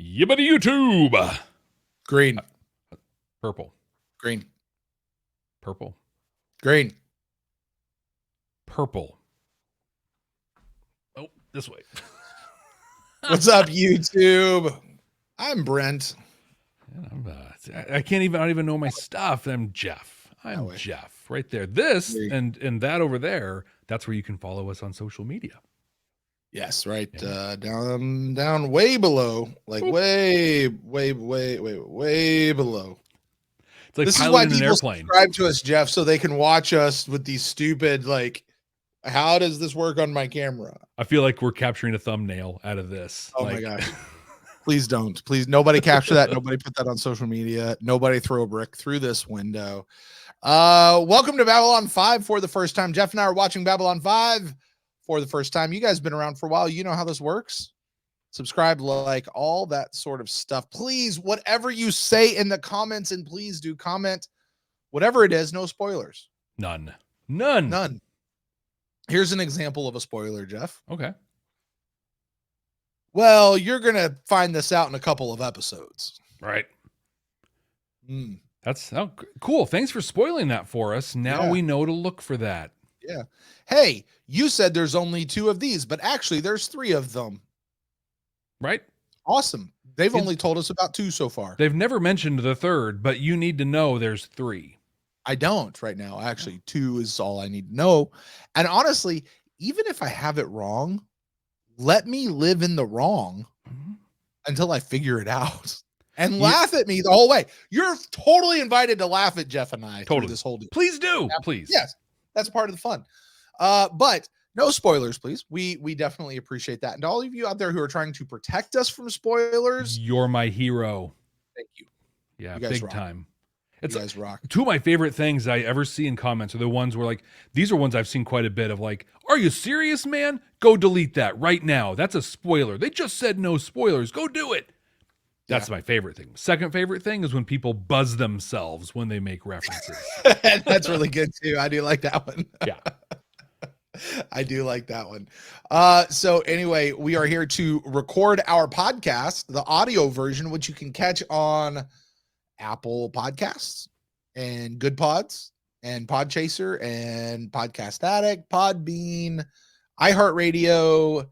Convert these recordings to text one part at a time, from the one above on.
Yibbity YouTube. Green. Purple. Green. Purple. Green. Purple. Oh, this way. What's up, YouTube? I'm Brent. I don't even know my stuff. I'm Jeff. I'm Jeff right there. This and that over there, that's where you can follow us on social media. Yes, right. Yeah. Down way below, like way below. It's like this is why people subscribe to us, Jeff, so they can watch us with these stupid, like, how does this work on my camera? I feel like we're capturing a thumbnail out of this. Oh my gosh. Please don't. Please, nobody capture that. Nobody put that on social media. Nobody throw a brick through this window. Welcome to Babylon 5 for the first time. Jeff and I are watching Babylon 5 for the first time. You guys have been around for a while. You know how this works. Subscribe, like, all that sort of stuff. Please, whatever you say in the comments, and please do comment. Whatever it is, no spoilers. None. Here's an example of a spoiler, Jeff. Okay. Well, you're going to find this out in a couple of episodes. Right. That's cool. Thanks for spoiling that for us. Now we know to look for that. Yeah. Hey, you said there's only 2 of these, but actually there's 3 of them. Right. Awesome. They've only told us about 2 so far. They've never mentioned the third, but you need to know there's 3. I don't right now. Actually, 2 is all I need to know. And honestly, even if I have it wrong, let me live in the wrong until I figure it out and laugh at me the whole way. You're totally invited to laugh at Jeff and I through this whole deal. Please do. Please. Yes, that's part of the fun. But no spoilers, please. We definitely appreciate that. And all of you out there who are trying to protect us from spoilers, you're my hero. Thank you. Yeah, big time. You guys rock. 2 of my favorite things I ever see in comments are the ones where, like, these are ones I've seen quite a bit of, like, are you serious, man? Go delete that right now. That's a spoiler. They just said no spoilers. Go do it. That's my favorite thing. Second favorite thing is when people buzz themselves when they make references. That's really good too. I do like that one. Yeah. I do like that one. So anyway, we are here to record our podcast, the audio version, which you can catch on Apple Podcasts and Good Pods and Podchaser and Podcast Addict, Podbean, iHeartRadio.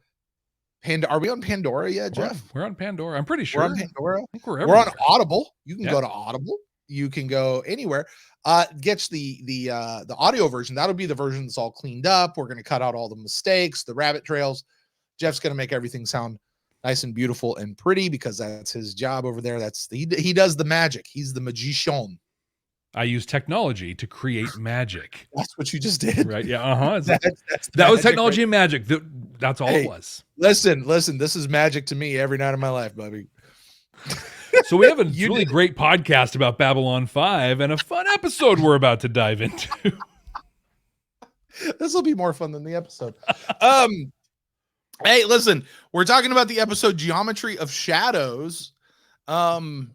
Are we on Pandora yet, Jeff? We're on Pandora. I'm pretty sure. We're on Pandora. I think we're on Audible. You can go to Audible. You can go anywhere. Get the audio version. That'll be the version that's all cleaned up. We're going to cut out all the mistakes, the rabbit trails. Jeff's going to make everything sound nice and beautiful and pretty because that's his job over there. He does the magic. He's the magician. I use technology to create magic. That's what you just did, right? Yeah. That was technology and magic. That's all it was. Listen. This is magic to me every night of my life, buddy. So we have a really great podcast about Babylon 5 and a fun episode we're about to dive into. This will be more fun than the episode. Hey, listen, we're talking about the episode Geometry of Shadows. I'm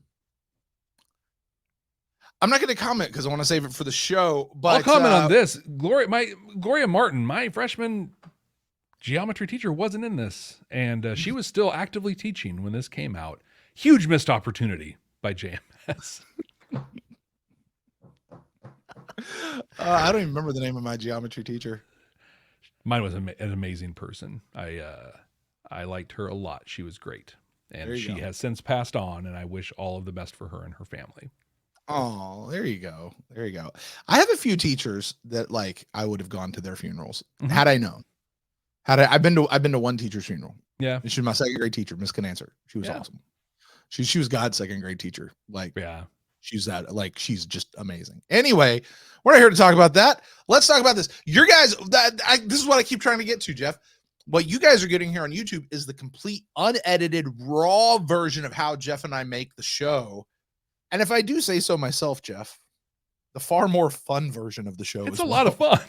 not going to comment because I want to save it for the show. But I'll comment on this. Gloria Martin, my freshman geometry teacher, wasn't in this, and she was still actively teaching when this came out. Huge missed opportunity by JMS. I don't even remember the name of my geometry teacher. Mine was an amazing person. I liked her a lot. She was great. And she has since passed on, and I wish all of the best for her and her family. Oh, there you go. There you go. I have a few teachers that, like, I would have gone to their funerals had I known. I've been to one teacher's funeral. Yeah. She was my 2nd grade teacher, Miss Canancer. She was awesome. She was God's 2nd grade teacher. Like, she's just amazing. Anyway, we're not here to talk about that. Let's talk about this. Your guys, this is what I keep trying to get to, Jeff. What you guys are getting here on YouTube is the complete, unedited, raw version of how Jeff and I make the show. And if I do say so myself, Jeff, the far more fun version of the show. It's a lot of fun.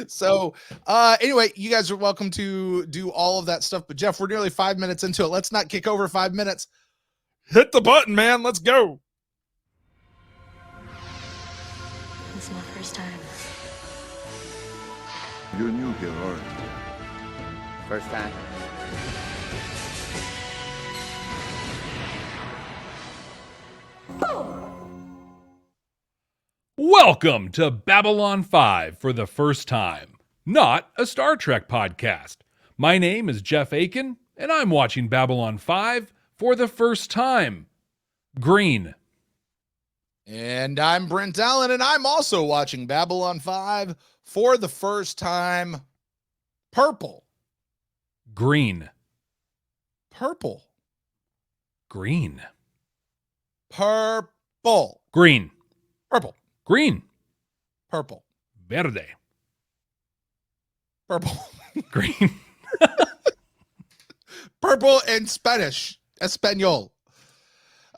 So anyway, you guys are welcome to do all of that stuff. But Jeff, we're nearly 5 minutes into it. Let's not kick over 5 minutes. Hit the button, man. Let's go. This is my first time. You're new here, aren't you? First time. Welcome to Babylon 5 for the first time, not a Star Trek podcast. My name is Jeff Akin, and I'm watching Babylon 5 for the first time. Green. And I'm Brent Allen, and I'm also watching Babylon 5 for the first time. Purple. Green. Purple. Green. Purple. Green. Purple. Green. Purple. Verde. Purple. Green. Purple in Spanish. Espanol.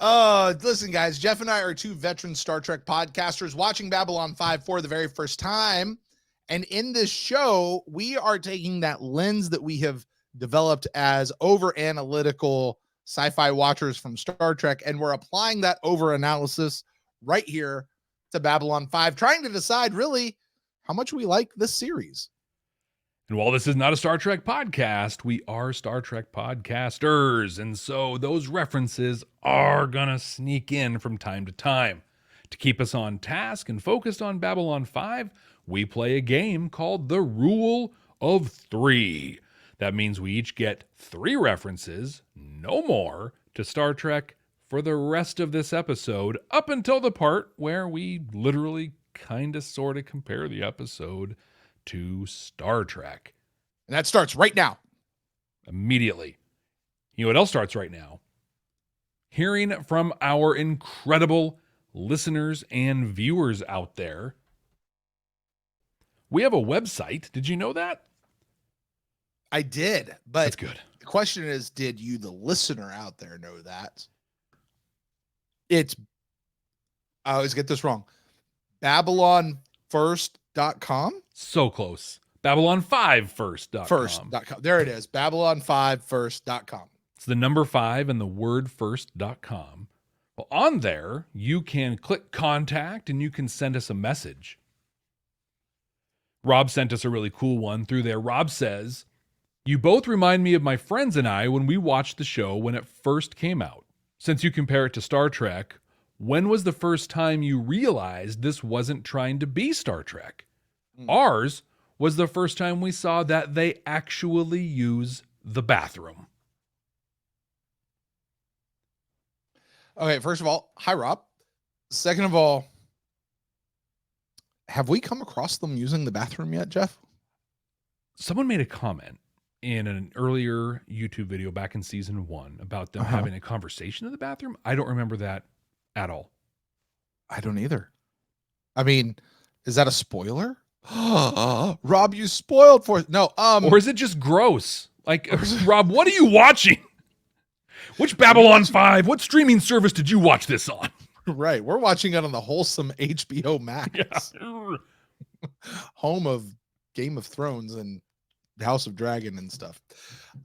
Listen, guys, Jeff and I are two veteran Star Trek podcasters watching Babylon 5 for the very first time. And in this show, we are taking that lens that we have developed as over-analytical sci-fi watchers from Star Trek, and we're applying that over-analysis right here to Babylon 5, trying to decide really how much we like this series. And while this is not a Star Trek podcast, we are Star Trek podcasters. And so those references are going to sneak in from time to time. To keep us on task and focused on Babylon 5, we play a game called the Rule of Three. That means we each get 3 references, no more, to Star Trek for the rest of this episode, up until the part where we literally kind of sort of compare the episode to Star Trek. And that starts right now. Immediately. You know what else starts right now? Hearing from our incredible listeners and viewers out there. We have a website. Did you know that? I did, but That's good. The question is, did you, the listener out there, know that? It's, I always get this wrong, babylonfirst.com? So close. Babylon5first.com. First.com. There it is. Babylon5first.com. It's the number 5 and the word first.com. Well, on there, you can click contact and you can send us a message. Rob sent us a really cool one through there. Rob says, "You both remind me of my friends and I when we watched the show when it first came out. Since you compare it to Star Trek, when was the first time you realized this wasn't trying to be Star Trek? Ours was the first time we saw that they actually use the bathroom." Okay, first of all, hi, Rob. Second of all, have we come across them using the bathroom yet, Jeff? Someone made a comment in an earlier YouTube video back in season 1 about them having a conversation in the bathroom. I don't remember that at all. I don't either. I mean, is that a spoiler? Rob, you spoiled for no. Or is it just gross? Like, Rob, what are you watching? Which Babylon 5? What streaming service did you watch this on? Right, we're watching it on the wholesome HBO Max, home of Game of Thrones and House of Dragon and stuff.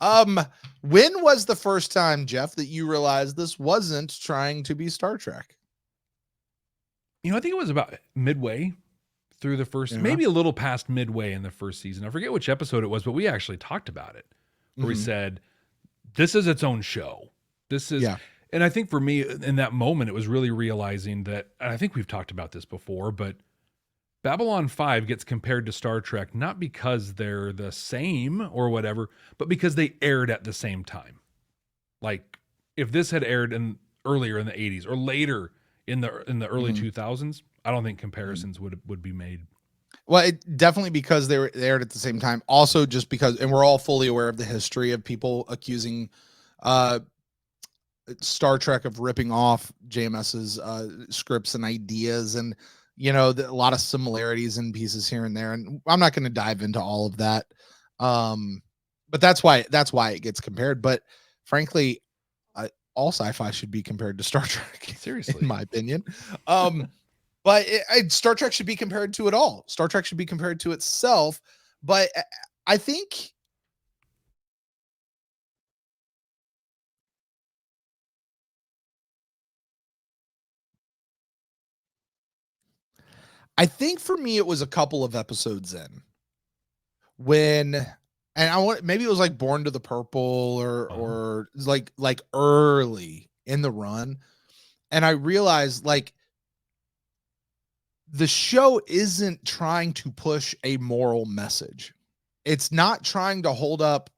When was the first time, Jeff, that you realized this wasn't trying to be Star Trek? You know, I think it was about midway through the first, maybe a little past midway in the first season. I forget which episode it was, but we actually talked about it, where we said, this is its own show. This is, and I think for me in that moment, it was really realizing that, and I think we've talked about this before, but Babylon 5 gets compared to Star Trek, not because they're the same or whatever, but because they aired at the same time. Like, if this had aired earlier in the 80s or later in the early 2000s, I don't think comparisons would be made. Well, it definitely because they aired at the same time. Also, just because, and we're all fully aware of the history of people accusing Star Trek of ripping off JMS's scripts and ideas, and a lot of similarities and pieces here and there. And I'm not going to dive into all of that, but that's why it gets compared. But frankly, all sci-fi should be compared to Star Trek. Seriously, in my opinion. But Star Trek should be compared to it all. Star Trek should be compared to itself. But I think for me, it was a couple of episodes in when, and maybe it was like Born to the Purple or like early in the run. And I realized, like, the show isn't trying to push a moral message. It's not trying to hold up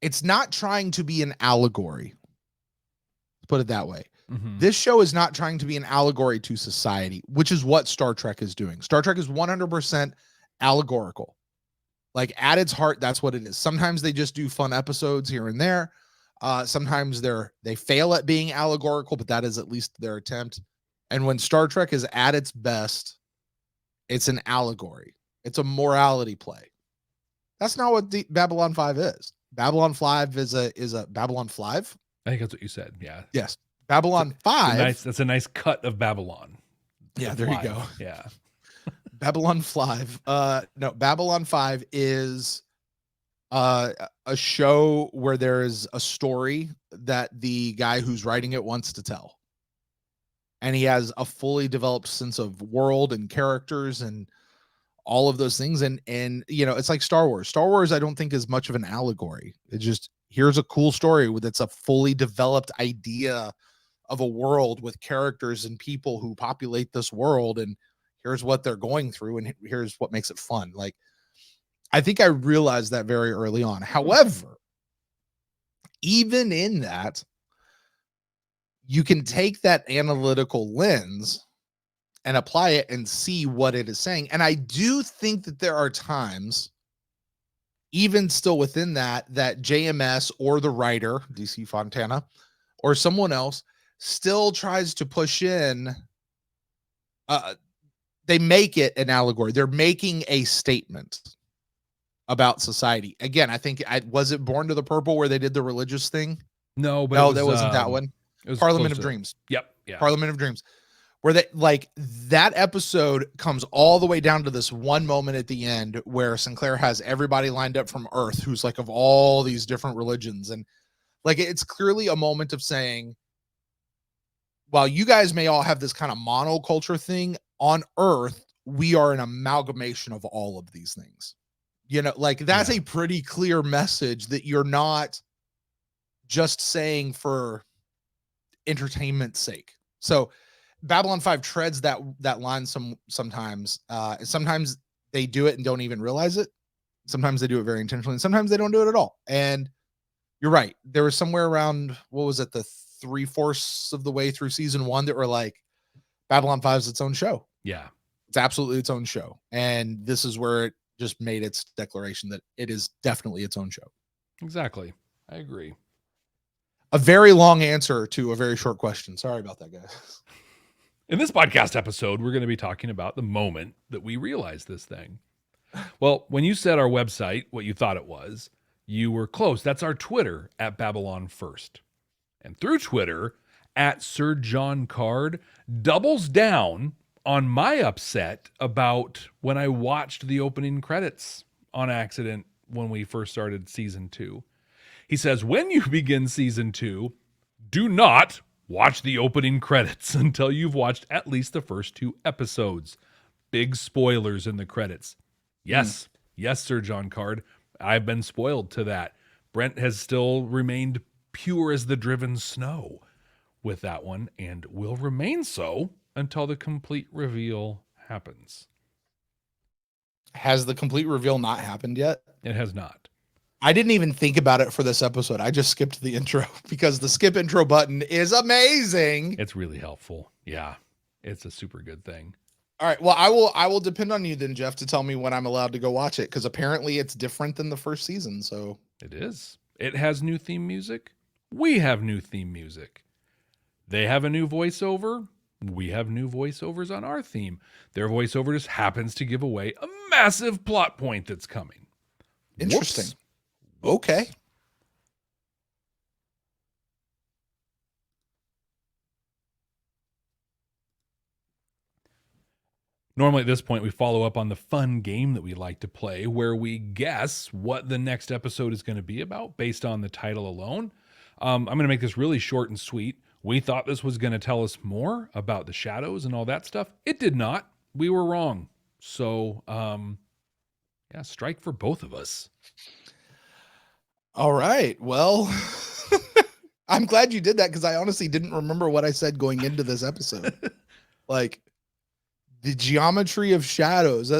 it's not trying to be an allegory. Put it that way. Mm-hmm. This show is not trying to be an allegory to society, which is what Star Trek is doing. Star Trek is 100% allegorical. Like at its heart, that's what it is. Sometimes they just do fun episodes here and there. Sometimes they fail at being allegorical, but that is at least their attempt. And when Star Trek is at its best, it's an allegory. It's a morality play. That's not what the Babylon 5 is. Babylon 5 is a Babylon 5. I think that's what you said. Yeah. Yes. Babylon 5. That's a nice cut of Babylon. Yeah, there you go. Yeah. Babylon 5. No, Babylon 5 is a show where there is a story that the guy who's writing it wants to tell. And he has a fully developed sense of world and characters and all of those things. And it's like Star Wars. Star Wars, I don't think is much of an allegory. It's just, here's a cool story that's a fully developed idea of a world with characters and people who populate this world. And here's what they're going through. And here's what makes it fun. Like, I think I realized that very early on. However, even in that, you can take that analytical lens and apply it and see what it is saying. And I do think that there are times, even still within that JMS or the writer, DC Fontana, or someone else still tries to push in, they make it an allegory. They're making a statement about society. Again, I think was it Born to the Purple where they did the religious thing? No, but no, that wasn't that one. It was Parliament of Dreams. Yep. Yeah. Parliament of Dreams. Where that episode comes all the way down to this one moment at the end where Sinclair has everybody lined up from Earth who's like of all these different religions. And like, it's clearly a moment of saying, while you guys may all have this kind of monoculture thing, on Earth, we are an amalgamation of all of these things. Like that's a pretty clear message that you're not just saying for entertainment's sake. So Babylon 5 treads that line sometimes. Sometimes they do it and don't even realize it. Sometimes they do it very intentionally, and sometimes they don't do it at all. And you're right. There was somewhere around, what was it, the 3/4 of the way through season 1 that were like, Babylon 5 is its own show. Yeah. It's absolutely its own show. And this is where it just made its declaration that it is definitely its own show. Exactly. I agree. A very long answer to a very short question. Sorry about that, guys. In this podcast episode, we're going to be talking about the moment that we realized this thing. Well, when you said our website, what you thought it was, you were close. That's our Twitter at Babylon First. And through Twitter, at Sir John Card doubles down on my upset about when I watched the opening credits on accident when we first started season 2. He says, when you begin season 2, do not watch the opening credits until you've watched at least the first 2 episodes. Big spoilers in the credits. Yes. Yes, Sir John Card. I've been spoiled to that. Brent has still remained pure as the driven snow with that one and will remain so until the complete reveal happens. Has the complete reveal not happened yet? It has not. I didn't even think about it for this episode. I just skipped the intro because the skip intro button is amazing. It's really helpful. Yeah. It's a super good thing. All right. Well, I will depend on you then, Jeff, to tell me when I'm allowed to go watch it, because apparently it's different than the first season. So it is. It has new theme music. We have new theme music. They have a new voiceover. We have new voiceovers on our theme. Their voiceover just happens to give away a massive plot point that's coming. Interesting. Whoops. Okay. Normally at this point, we follow up on the fun game that we like to play where we guess what the next episode is going to be about based on the title alone. I'm going to make this really short and sweet. We thought this was going to tell us more about the shadows and all that stuff. It did not. We were wrong. So, yeah, strike for both of us. All right. Well, I'm glad you did that because I honestly didn't remember what I said going into this episode. Like the geometry of shadows,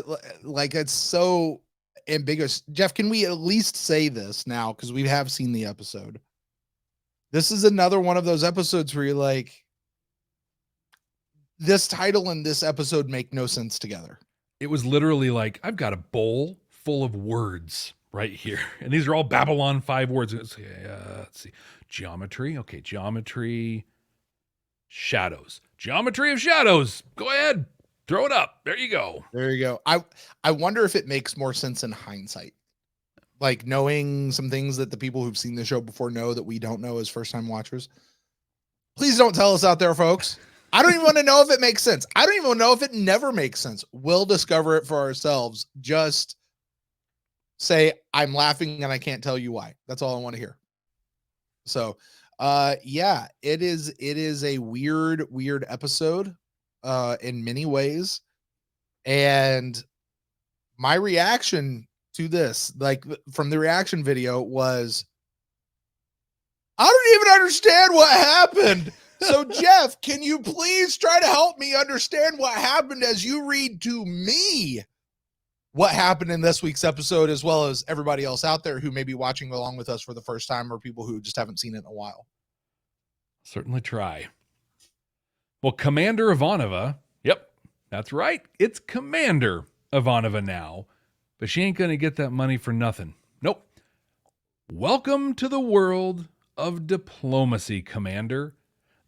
like it's so ambiguous. Jeff, can we at least say this now? Because we have seen the episode. This is another one of those episodes where you're like, this title and this episode make no sense together. It was literally like, I've got a bowl full of words right here. And these are all Babylon 5 words. Let's see. Geometry. Okay. Geometry. Shadows. Geometry of shadows. Go ahead. Throw it up. There you go. There you go. I wonder if it makes more sense in hindsight. Like knowing some things that the people who've seen the show before know that we don't know as first time watchers. Please don't tell us out there, folks. I don't even want to know if it makes sense. I don't even know if it never makes sense. We'll discover it for ourselves. Just say, I'm laughing and I can't tell you why. That's all I want to hear. So, yeah, it is a weird episode, in many ways. And my reaction to this, like from the reaction video, was, I don't even understand what happened. So Jeff, can you please try to help me understand what happened as you read to me what happened in this week's episode, as well as everybody else out there who may be watching along with us for the first time, or people who just haven't seen it in a while. Certainly try. Well, Commander Ivanova, yep, that's right. It's Commander Ivanova now, but she ain't going to get that money for nothing. Nope. Welcome to the world of diplomacy, Commander.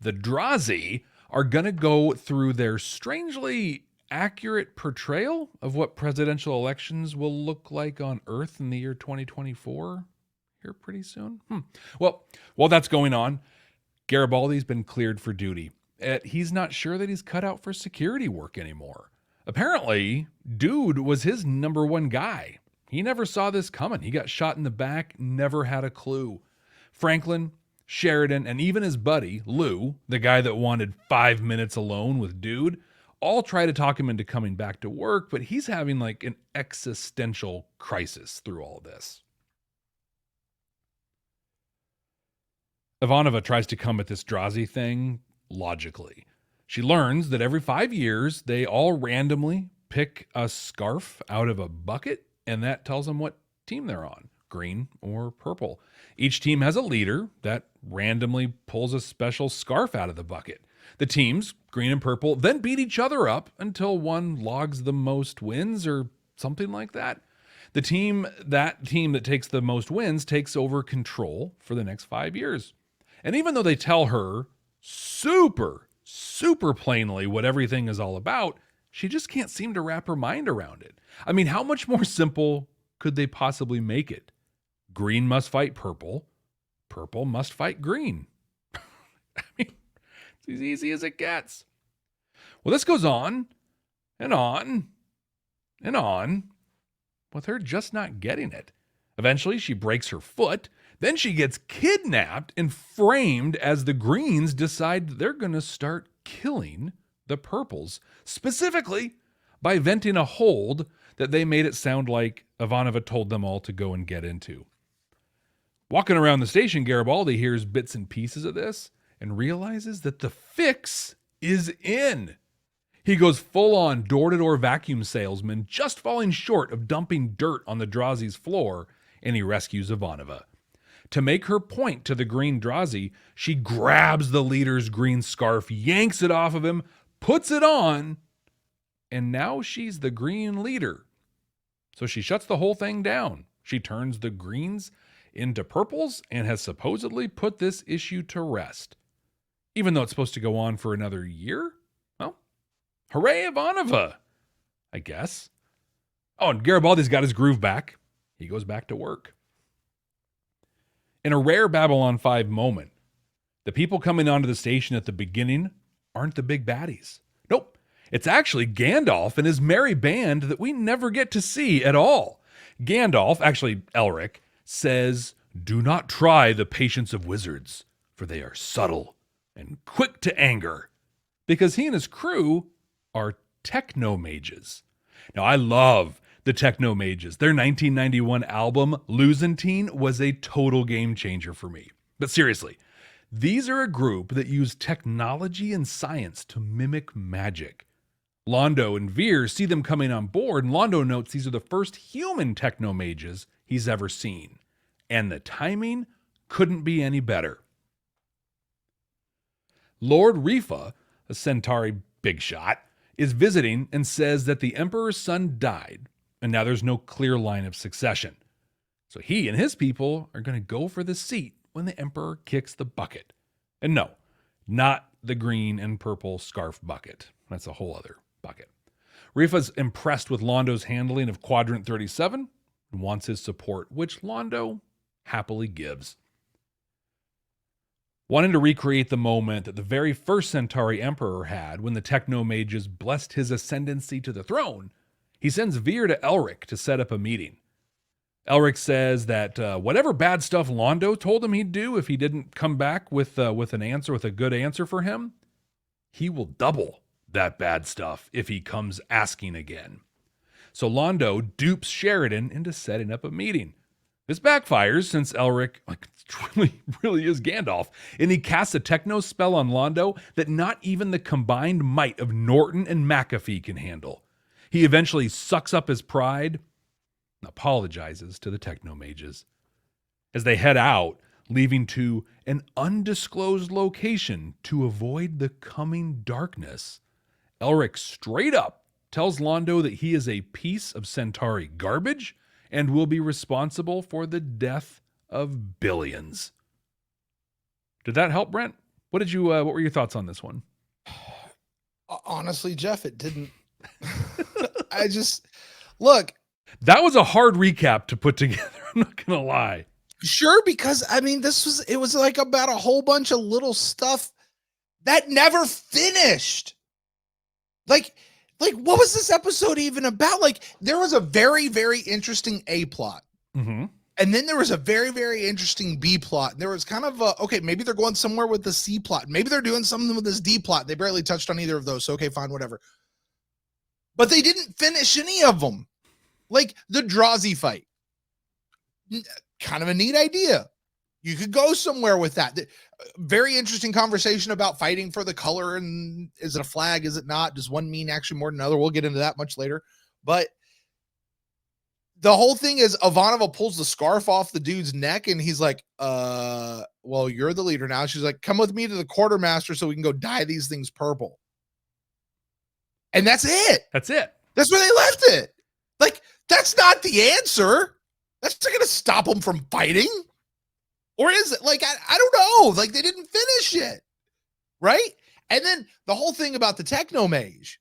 The Drazy are going to go through their strangely accurate portrayal of what presidential elections will look like on Earth in the year 2024 here pretty soon. Well, while that's going on, Garibaldi's been cleared for duty. He's not sure that he's cut out for security work anymore. Apparently, dude was his number one guy. He never saw this coming. He got shot in the back, never had a clue. Franklin, Sheridan, and even his buddy, Lou, the guy that wanted 5 minutes alone with dude, all try to talk him into coming back to work, but he's having like an existential crisis through all this. Ivanova tries to come at this Drazy thing logically. She learns that every 5 years, they all randomly pick a scarf out of a bucket, and that tells them what team they're on, green or purple. Each team has a leader that randomly pulls a special scarf out of the bucket. The teams, green and purple, then beat each other up until one logs the most wins or something like that. The team that takes the most wins takes over control for the next 5 years. And even though they tell her super plainly what everything is all about, she just can't seem to wrap her mind around it. I mean, how much more simple could they possibly make it? Green must fight purple. Purple must fight green. I mean, it's as easy as it gets. Well, this goes on and on and on with her just not getting it. Eventually, she breaks her foot. Then she gets kidnapped and framed as the Greens decide they're going to start killing the Purples, specifically by venting a hold that they made it sound like Ivanova told them all to go and get into. Walking around the station, Garibaldi hears bits and pieces of this and realizes that the fix is in. He goes full-on door-to-door vacuum salesman, just falling short of dumping dirt on the Drazy's floor, and he rescues Ivanova. To make her point to the green Drazy, she grabs the leader's green scarf, yanks it off of him, puts it on, and now she's the green leader. So she shuts the whole thing down. She turns the greens into purples and has supposedly put this issue to rest. Even though it's supposed to go on for another year? Well, hooray Ivanova, I guess. Oh, and Garibaldi's got his groove back. He goes back to work. In a rare Babylon 5 moment, the people coming onto the station at the beginning aren't the big baddies. Nope. It's actually Gandalf and his merry band that we never get to see at all. Gandalf, actually Elric, says, "Do not try the patience of wizards, for they are subtle and quick to anger," because he and his crew are techno-mages. Now, I love the Techno-Mages. Their 1991 album, Losentine, was a total game changer for me. But seriously, These are a group that use technology and science to mimic magic. Londo and Veer see them coming on board, and Londo notes these are the first human techno-mages he's ever seen. And the timing couldn't be any better. Lord Rifa, a Centauri big shot, is visiting and says that the Emperor's son died, and now there's no clear line of succession. So he and his people are going to go for the seat when the Emperor kicks the bucket. And no, not the green and purple scarf bucket. That's a whole other bucket. Rifa's impressed with Londo's handling of Quadrant 37 and wants his support, which Londo happily gives. Wanting to recreate the moment that the very first Centauri Emperor had when the Techno-Mages blessed his ascendancy to the throne, he sends Veer to Elric to set up a meeting. Elric says that whatever bad stuff Londo told him he'd do if he didn't come back with a good answer for him, he will double that bad stuff if he comes asking again. So Londo dupes Sheridan into setting up a meeting. This backfires since Elric really is Gandalf, and he casts a techno spell on Londo that not even the combined might of Norton and McAfee can handle. He eventually sucks up his pride and apologizes to the techno-mages. As they head out, leaving to an undisclosed location to avoid the coming darkness, Elric straight up tells Londo that he is a piece of Centauri garbage and will be responsible for the death of billions. Did that help, Brent? What were your thoughts on this one? Honestly, Jeff, it didn't. Look. That was a hard recap to put together. I'm not going to lie. Sure, because it was like about a whole bunch of little stuff that never finished. Like what was this episode even about? Like, there was a very, very interesting A plot. Mm-hmm. And then there was a very, very interesting B plot. And there was kind of okay, maybe they're going somewhere with the C plot. Maybe they're doing something with this D plot. They barely touched on either of those. So, okay, fine, whatever. But they didn't finish any of them. Like the Drazy fight. Kind of a neat idea. You could go somewhere with that. Very interesting conversation about fighting for the color, and is it a flag? Is it not? Does one mean actually more than another? We'll get into that much later. But the whole thing is Ivanova pulls the scarf off the dude's neck, and he's like, well, you're the leader now. She's like, come with me to the quartermaster so we can go dye these things purple. And that's it. That's it. That's where they left it. Like, that's not the answer. That's not going to stop them from fighting. Or is it? Like, I don't know. Like, they didn't finish it. Right? And then the whole thing about the Techno-Mage.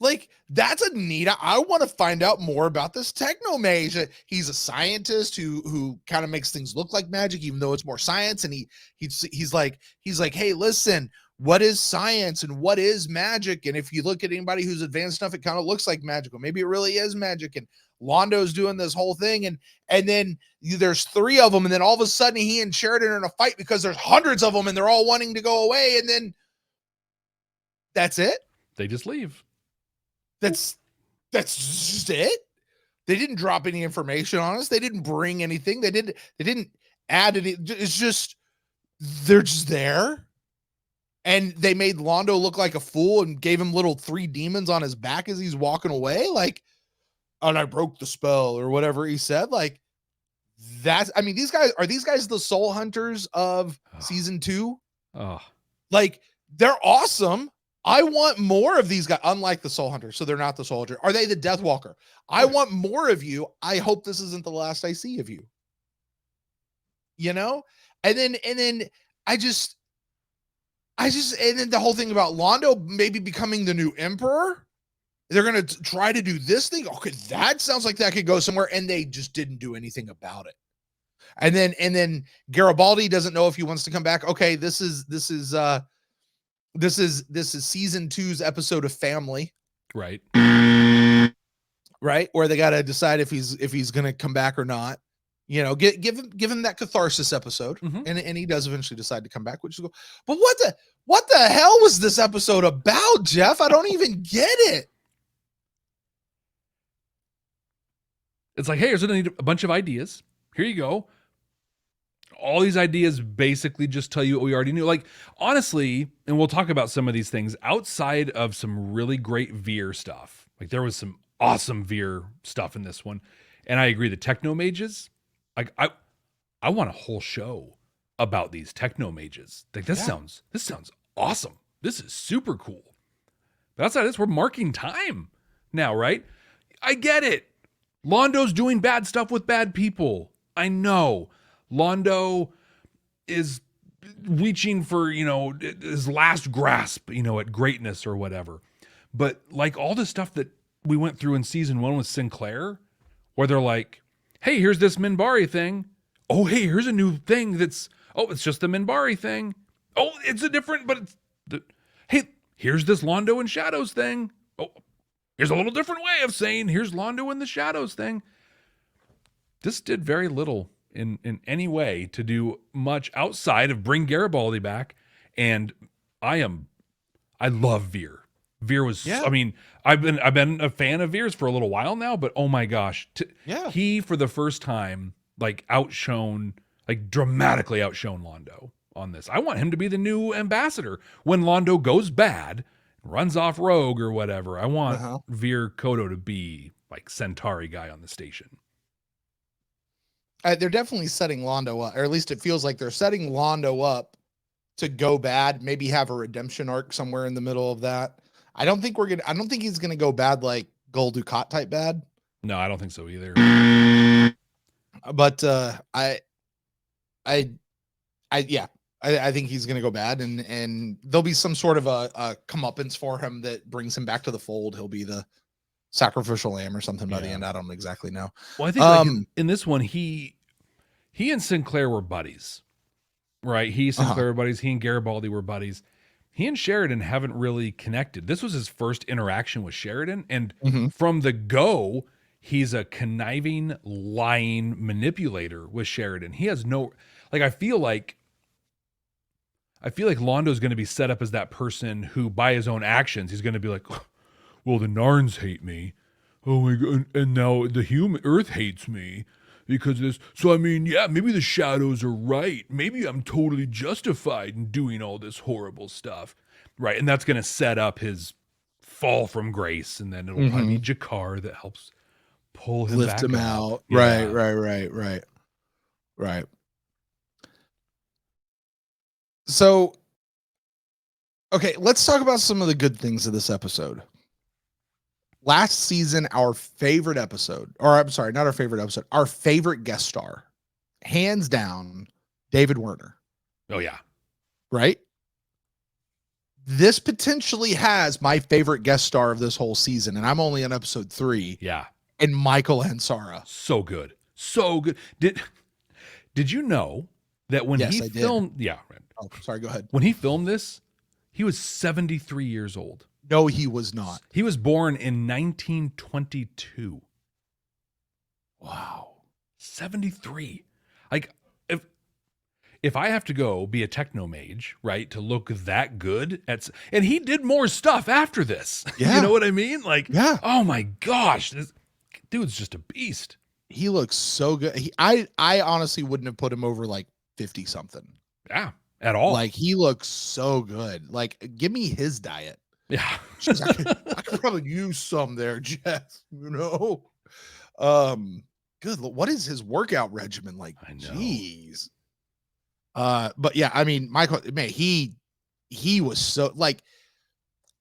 Like, that's a neat. I want to find out more about this Techno-Mage. He's a scientist who kind of makes things look like magic, even though it's more science. And he's like, hey, listen, what is science and what is magic? And if you look at anybody who's advanced enough, it kind of looks like magic. Or maybe it really is magic. And Londo's doing this whole thing. And then there's three of them. And then all of a sudden he and Sheridan are in a fight because there's hundreds of them and they're all wanting to go away. And then that's it. They just leave. That's just it. They didn't drop any information on us. They didn't bring anything. They didn't add any. It's just, they're just there. And they made Londo look like a fool and gave him little 3 demons on his back as he's walking away. Like, and I broke the spell or whatever he said. Like, that's, these guys the soul hunters of season 2? Oh, like, they're awesome. I want more of these guys, unlike the soul hunters. So they're not the soul hunter. Are they the Death Walker? I want more of you. I hope this isn't the last I see of you. You know? And then and then the whole thing about Londo maybe becoming the new emperor. They're going to try to do this thing. Okay, that sounds like that could go somewhere. And they just didn't do anything about it. And then Garibaldi doesn't know if he wants to come back. Okay, this is season 2's episode of Family. right. Right? Where they got to decide if he's going to come back or not. You know, give him that catharsis episode. Mm-hmm. And he does eventually decide to come back, which is cool. But what the hell was this episode about, Jeff? I don't even get it. It's like, hey, here's a bunch of ideas. Here you go. all these ideas basically just tell you what we already knew. Like, honestly, and we'll talk about some of these things outside of some really great Veer stuff. Like, there was some awesome Veer stuff in this one. And I agree, the techno-mages, like, I want a whole show about these techno-mages. Like, this sounds awesome. This is super cool. But outside of this, we're marking time now, right? I get it. Londo's doing bad stuff with bad people. I know. Londo is reaching for, his last grasp, at greatness or whatever. But like all the stuff that we went through in season 1 with Sinclair, where they're like, hey, here's this Minbari thing. Oh, hey, here's a new thing it's just the Minbari thing. Oh, it's a different, but hey, here's this Londo and Shadows thing. Oh, here's a little different way of saying here's Londo and the Shadows thing. This did very little in any way to do much outside of bring Garibaldi back. And I love Veer. Veer was, I mean, I've been a fan of Veer's for a little while now, but oh my gosh, he for the first time, like dramatically outshone Londo on this. I want him to be the new ambassador when Londo goes bad, runs off rogue or whatever. I want Veer Kodo to be like Centauri guy on the station. They're definitely setting Londo up, or at least it feels like they're setting Londo up to go bad. Maybe have a redemption arc somewhere in the middle of that. I don't think he's gonna go bad like Gul Dukat type bad. No, I don't think so either. But I think he's gonna go bad, and there'll be some sort of a comeuppance for him that brings him back to the fold. He'll be the sacrificial lamb or something by the end. I don't exactly know. Well, I think like in this one, he and Sinclair were buddies, right? Sinclair were buddies. He and Garibaldi were buddies. He and Sheridan haven't really connected. This was his first interaction with Sheridan, and from the go, he's a conniving, lying manipulator with Sheridan. He has no, like, I feel like Londo's going to be set up as that person who, by his own actions, he's going to be like, well, the Narns hate me. Oh my God. And now the Earth hates me because of this. So, I mean, yeah, maybe the Shadows are right. Maybe I'm totally justified in doing all this horrible stuff. Right. And that's going to set up his fall from grace. And then it'll probably be Jakar that helps pull him lift back him up. out. Yeah. Right. So, okay, let's talk about some of the good things of this episode. Last season, our favorite episode, or I'm sorry, not our favorite episode, our favorite guest star, hands down, David Werner. Oh, yeah. Right? This potentially has my favorite guest star of this whole season, and I'm only on episode 3. Yeah. And Michael Ansara. So good. So good. Did you know that when he filmed... Yeah. Oh, sorry, go ahead. When he filmed this, he was 73 years old. No, he was not. He was born in 1922. Wow. 73. Like, if I have to go be a techno-mage, right, to look that good and he did more stuff after this. Yeah. You know what I mean? Like, yeah. Oh my gosh, this dude's just a beast. He looks so good. I honestly wouldn't have put him over like 50 something. Yeah, at all. Like, he looks so good. Like, give me his diet. Yeah. Jeez, I could probably use some there, Jess. Good. What is his workout regimen like? I know. Jeez. But yeah, I mean, Michael, man, he was so, like,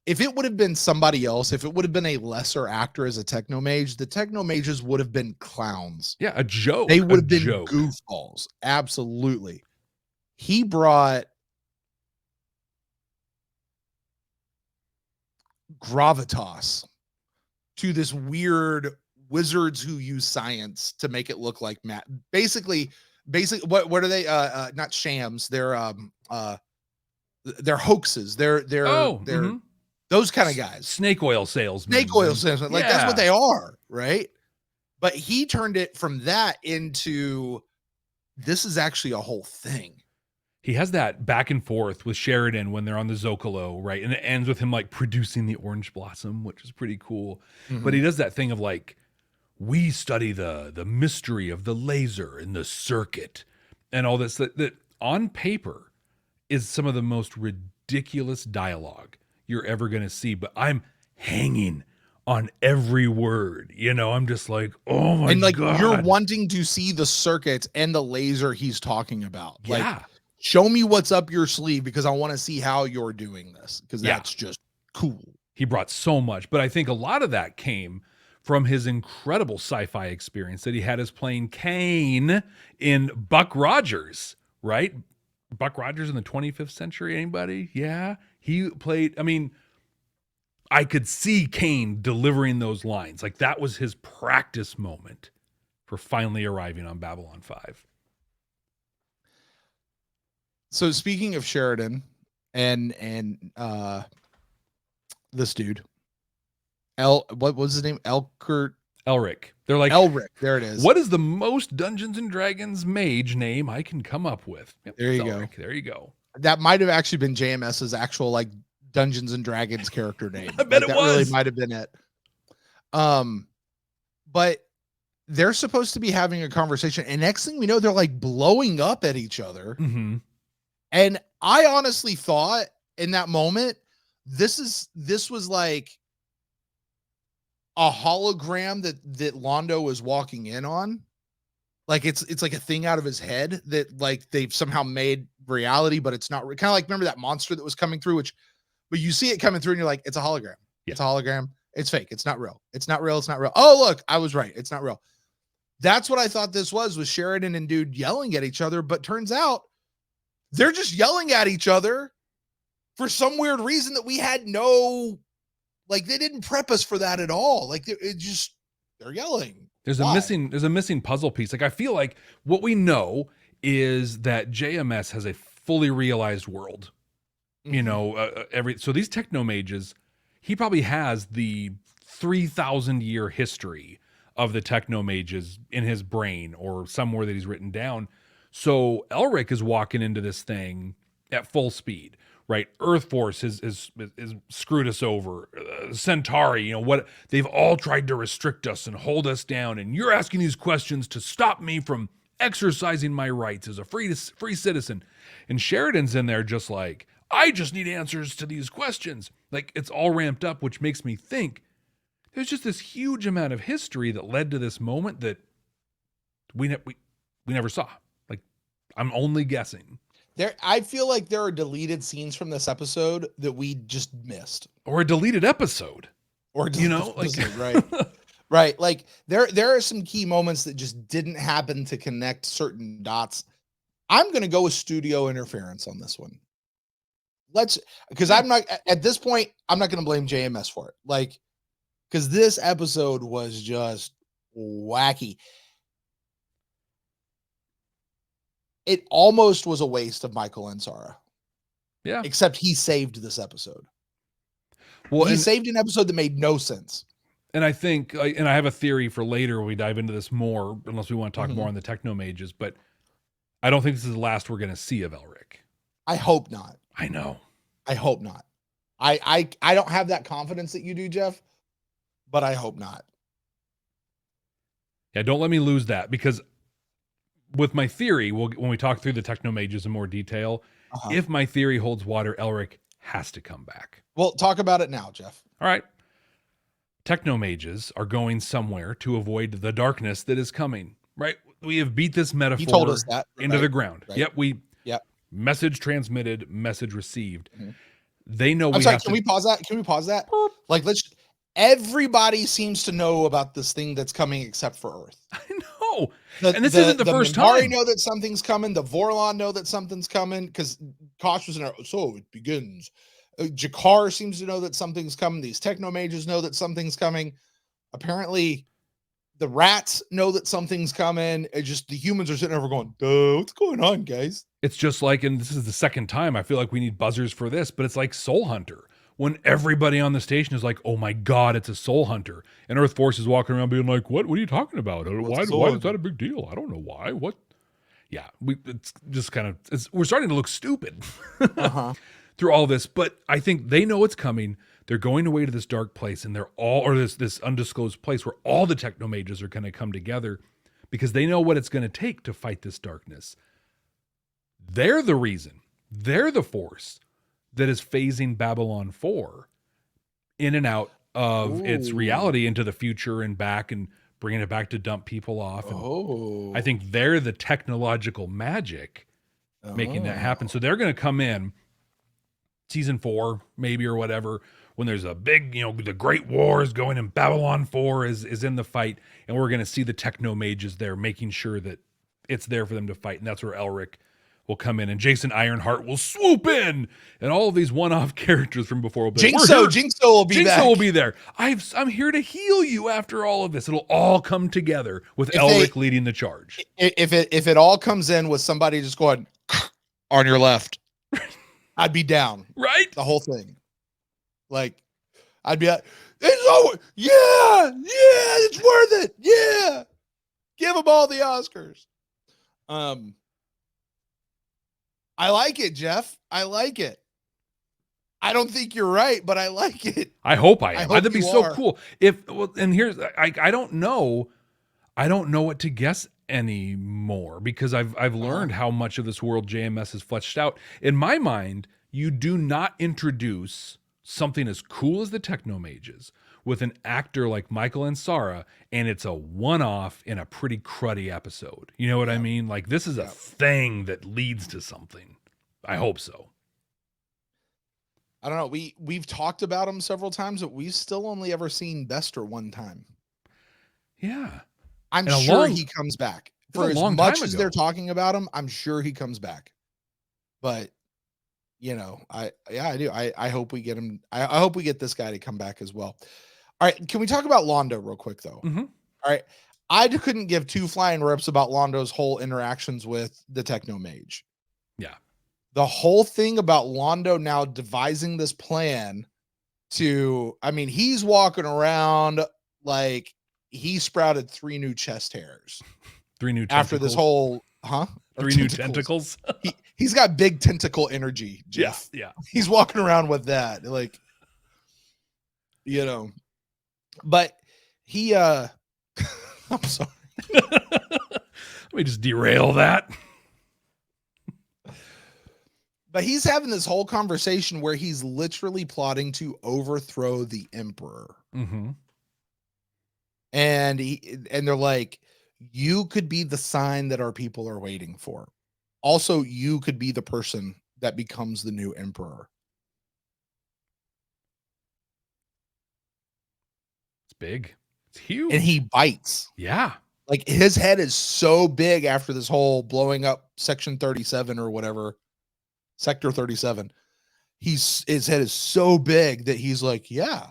if it would have been somebody else, if it would have been a lesser actor as a techno-mage, the techno-mages would have been clowns. Yeah, a joke. They would have been goofballs. Absolutely. He brought gravitas to this weird wizards who use science to make it look like Matt. Basically, what are they? Not shams. They're hoaxes. They're those kind of guys. Snake oil salesmen. Like, that's what they are, right? But he turned it from that into, this is actually a whole thing. He has that back and forth with Sheridan when they're on the Zocalo, right? And it ends with him like producing the orange blossom, which is pretty cool. But he does that thing of like, we study the mystery of the laser and the circuit, and all this that on paper is some of the most ridiculous dialogue you're ever going to see. But I'm hanging on every word. You know, I'm just like, oh my and like God. you're wanting to see the circuits and the laser he's talking about. Yeah. Like, show me what's up your sleeve because I want to see how you're doing this because that's just cool. He brought so much, but I think a lot of that came from his incredible sci-fi experience that he had as playing Kane in Buck Rogers, right? Buck Rogers in the 25th century, anybody? Yeah. He played, I mean, I could see Kane delivering those lines. Like that was his practice moment for finally arriving on Babylon 5. So speaking of Sheridan and this dude, what was his name? Elric. They're like Elric. There it is. What is the most Dungeons and Dragons mage name I can come up with? Yep, there you Elric. go. There you go. That might have actually been JMS's actual like Dungeons and Dragons character name. I bet like, it that was. Really might have been it. But they're supposed to be having a conversation, and next thing we know, they're like blowing up at each other. Mm-hmm. And I honestly thought in that moment, this was like a hologram that Londo was walking in on. Like it's like a thing out of his head that like they've somehow made reality, but it's not kind of like, remember that monster that was coming through, but you see it coming through and you're like, it's a hologram. Yeah. It's a hologram. It's fake. It's not real. It's not real. It's not real. Oh, look, I was right. It's not real. That's what I thought this was Sheridan and dude yelling at each other. But turns out they're just yelling at each other for some weird reason that we had no, like they didn't prep us for that at all. Like they're yelling. There's a missing puzzle piece. Like I feel like what we know is that JMS has a fully realized world. Mm-hmm. You know, so these techno-mages, he probably has the 3,000 year history of the techno-mages in his brain or somewhere that he's written down. So Elric is walking into this thing at full speed, right? Earth Force is screwed us over. Centauri, you know what? They've all tried to restrict us and hold us down. And you're asking these questions to stop me from exercising my rights as a free citizen. And Sheridan's in there just like, I just need answers to these questions. Like it's all ramped up, which makes me think there's just this huge amount of history that led to this moment that we never saw. Like I'm only guessing. I feel like there are deleted scenes from this episode that we just missed, or a deleted episode, or episode, right, right. Like there are some key moments that just didn't happen to connect certain dots. I'm going to go with studio interference on this one. Because I'm not at this point, I'm not going to blame JMS for it. Like, because this episode was just wacky. It almost was a waste of Michael and Sarah. Yeah. Except he saved this episode. Well, he saved an episode that made no sense. And I think, and I have a theory for later when we dive into this more, unless we want to talk more on the techno-mages, but I don't think this is the last we're going to see of Elric. I hope not. I know. I hope not. I don't have that confidence that you do, Jeff, but I hope not. Yeah, don't let me lose that, because with my theory, when we talk through the techno-mages in more detail, if my theory holds water, Elric has to come back. Well, talk about it now, Jeff. All right. Techno-mages are going somewhere to avoid the darkness that is coming, right? We have beat this metaphor he told us that, into the ground. Right. Yep. Message transmitted, message received. Mm-hmm. They know Can we pause that? Can we pause that? Like, everybody seems to know about this thing that's coming except for Earth. I know. And this isn't the first time. The Minbari know that something's coming. The Vorlon know that something's coming because Kosh was in there. So it begins. Jakar seems to know that something's coming. These techno-mages know that something's coming. Apparently, the rats know that something's coming. It's just the humans are sitting over going, duh, what's going on, guys? It's just like, and this is the second time I feel like we need buzzers for this, but it's like Soul Hunter. When everybody on the station is like, oh my God, it's a Soul Hunter. And Earth Force is walking around being like, what are you talking about? Why is that a big deal? I don't know why. What? Yeah, it's just kind of, we're starting to look stupid through all this, but I think they know it's coming. They're going away to this dark place, and they're all, or this undisclosed place where all the techno-mages are going to come together because they know what it's going to take to fight this darkness. They're the reason. They're the force that is phasing Babylon 4 in and out of its reality into the future and back and bringing it back to dump people off. And I think they're the technological magic making that happen. So they're going to come in season 4, maybe, or whatever, when there's a big, the Great War is going and Babylon 4 is in the fight. And we're going to see the techno-mages there making sure that it's there for them to fight. And that's where Elric will come in and Jason Ironheart will swoop in and all of these one-off characters from before will be Jinxo will be back. Jinxo will be there. I'm here to heal you after all of this. It'll all come together with Elric leading the charge. If it all comes in with somebody just going on your left, I'd be down. Right? The whole thing. Like, I'd be it's over. Yeah, it's worth it. Yeah. Give them all the Oscars. I like it, Jeff. I like it. I don't think you're right, but I like it. I hope I am. That'd be so cool. And here's I don't know what to guess anymore because I've learned how much of this world JMS has fleshed out. In my mind, you do not introduce something as cool as the Techno-Mages with an actor like Michael Ansara, and it's a one-off in a pretty cruddy episode. You know what I mean? Like, this is a thing that leads to something. I hope so. I don't know. We've talked about him several times, but we've still only ever seen Bester one time. Yeah. I'm sure he comes back. For as much as they're talking about him, I'm sure he comes back. But I do. I hope we get him. I hope we get this guy to come back as well. All right. Can we talk about Londo real quick though? Mm-hmm. All right. I couldn't give 2 flying rips about Londo's whole interactions with the Techno-Mage. Yeah. The whole thing about Londo now devising this plan he's walking around like he sprouted 3 new chest hairs. 3 new tentacles. After this whole, 3 new tentacles. He's got big tentacle energy, Jeff. Yeah. He's walking around with that. Like, but he, I'm sorry. Let me just derail that. But he's having this whole conversation where he's literally plotting to overthrow the emperor. Mm-hmm. And they're like, you could be the sign that our people are waiting for. Also, you could be the person that becomes the new emperor. It's big. It's huge. And he bites. Yeah. Like his head is so big after this whole blowing up Section 37 or whatever, Sector 37. His head is so big that he's like, yeah,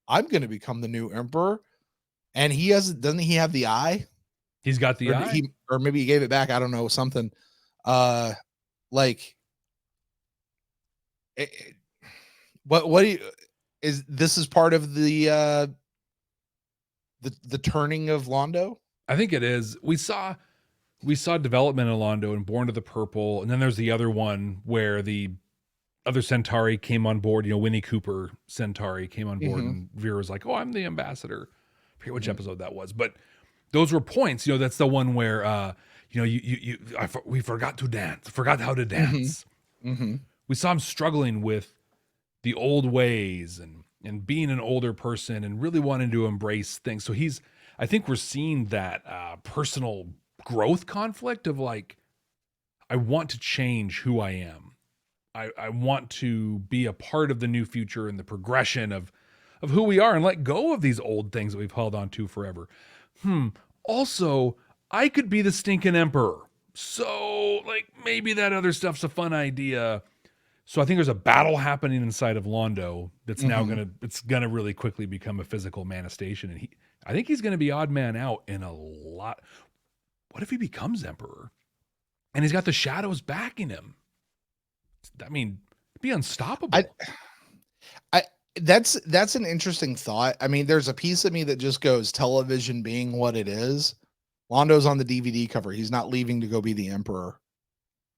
I'm going to become the new emperor. And doesn't he have the eye? He's got the eye. Or maybe he gave it back. I don't know, something. What do you, this is part of the turning of Londo? I think it is. We saw development in Londo and Born to the Purple, and then there's the other one where the other Centauri came on board. Winnie Cooper Centauri came on board, and Vera was like, "Oh, I'm the ambassador." I forget which episode that was, but those were points. That's the one where we forgot to dance, forgot how to dance. Mm-hmm. We saw him struggling with the old ways and being an older person and really wanting to embrace things. So I think we're seeing that personal growth conflict of like, I want to change who I am. I want to be a part of the new future and the progression of who we are and let go of these old things that we've held on to forever. Also, I could be the stinking emperor. So like maybe that other stuff's a fun idea. So I think there's a battle happening inside of Londo that's now gonna really quickly become a physical manifestation. And I think he's gonna be odd man out in a lot. What if he becomes emperor? And he's got the shadows backing him. I mean, be unstoppable. That's an interesting thought. I mean, there's a piece of me that just goes, television being what it is. Londo's on the DVD cover. He's not leaving to go be the emperor.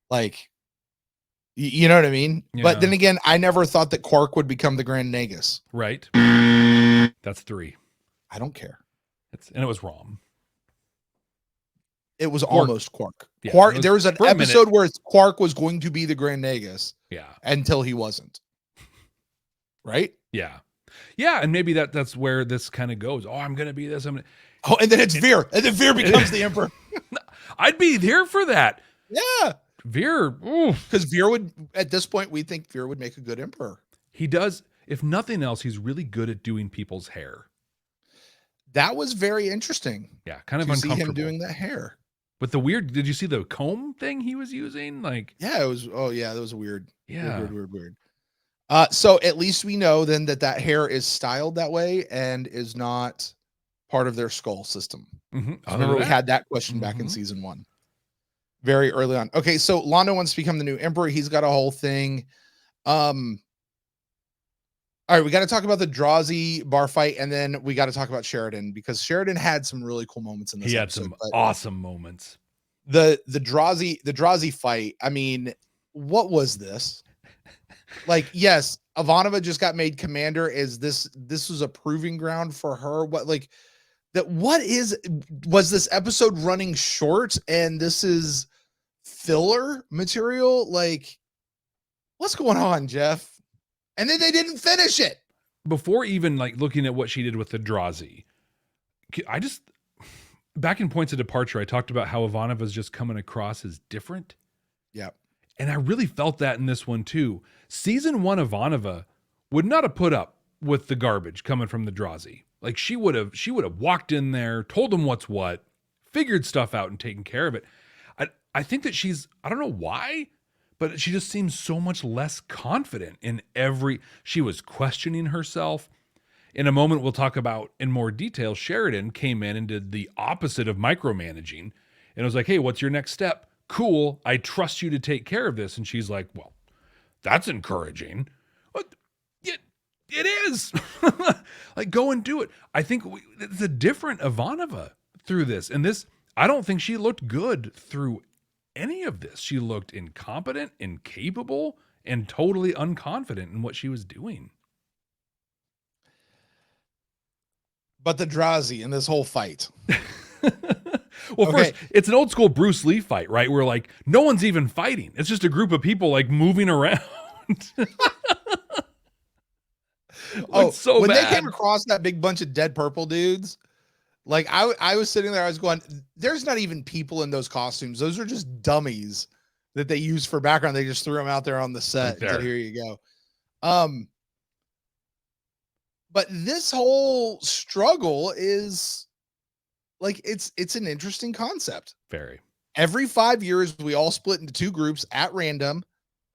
Like, you know what I mean? Yeah. But then again, I never thought that Quark would become the Grand Nagus. Right. That's 3. I don't care. And it was Rom. It was almost Quark. Yeah, Quark. There was an for a episode minute. where Quark was going to be the Grand Nagus. Yeah. Until he wasn't. Right? Yeah. Yeah, and maybe that's where this kind of goes. Oh, I'm gonna be this. Oh, and then it's Veer, and then Veer becomes the Emperor. I'd be here for that. Yeah, Veer, because Veer would, at this point, we think Veer would make a good Emperor. He does. If nothing else, he's really good at doing people's hair. That was very interesting. Yeah, kind of to uncomfortable. See him doing that hair. With the weird, did you see the comb thing he was using? Like, yeah, it was. Oh yeah, that was weird. Yeah, weird. So at least we know then that hair is styled that way and is not part of their skull system. Mm-hmm. I remember we had that question back in season 1, very early on. Okay, so Londo wants to become the new Emperor. He's got a whole thing. All right, we got to talk about the Drazy bar fight, and then we got to talk about Sheridan because Sheridan had some really cool moments in this. He had some awesome moments. The Drazy fight. I mean, what was this? Like, yes, Ivanova just got made commander. Is this was a proving ground for her? What like that? Was this episode running short and this is filler material? Like, what's going on, Jeff? And then they didn't finish it. Before even like looking at what she did with the Drazy, I just back in Points of Departure, I talked about how Ivanova's just coming across as different. Yeah. And I really felt that in this one too. Season 1 Ivanova would not have put up with the garbage coming from the Drazy. Like she would have walked in there, told them what's what, figured stuff out and taken care of it. I think that I don't know why, but she just seems so much less confident in she was questioning herself. In a moment, we'll talk about in more detail, Sheridan came in and did the opposite of micromanaging and was like, hey, what's your next step? Cool. I trust you to take care of this. And she's like, well, that's encouraging. What? It is. Like, go and do it. I think it's a different Ivanova through this. And this, I don't think she looked good through any of this. She looked incompetent, incapable, and totally unconfident in what she was doing. But the Drazy in this whole fight. Well, first, it's an old school Bruce Lee fight, right? Where like no one's even fighting. It's just a group of people like moving around. So when bad. They came across that big bunch of dead purple dudes, like I was sitting there, I was going, there's not even people in those costumes. Those are just dummies that they use for background. They just threw them out there on the set. Right, here you go. But this whole struggle is like, it's an interesting concept. Very. Every 5 years, we all split into 2 groups at random.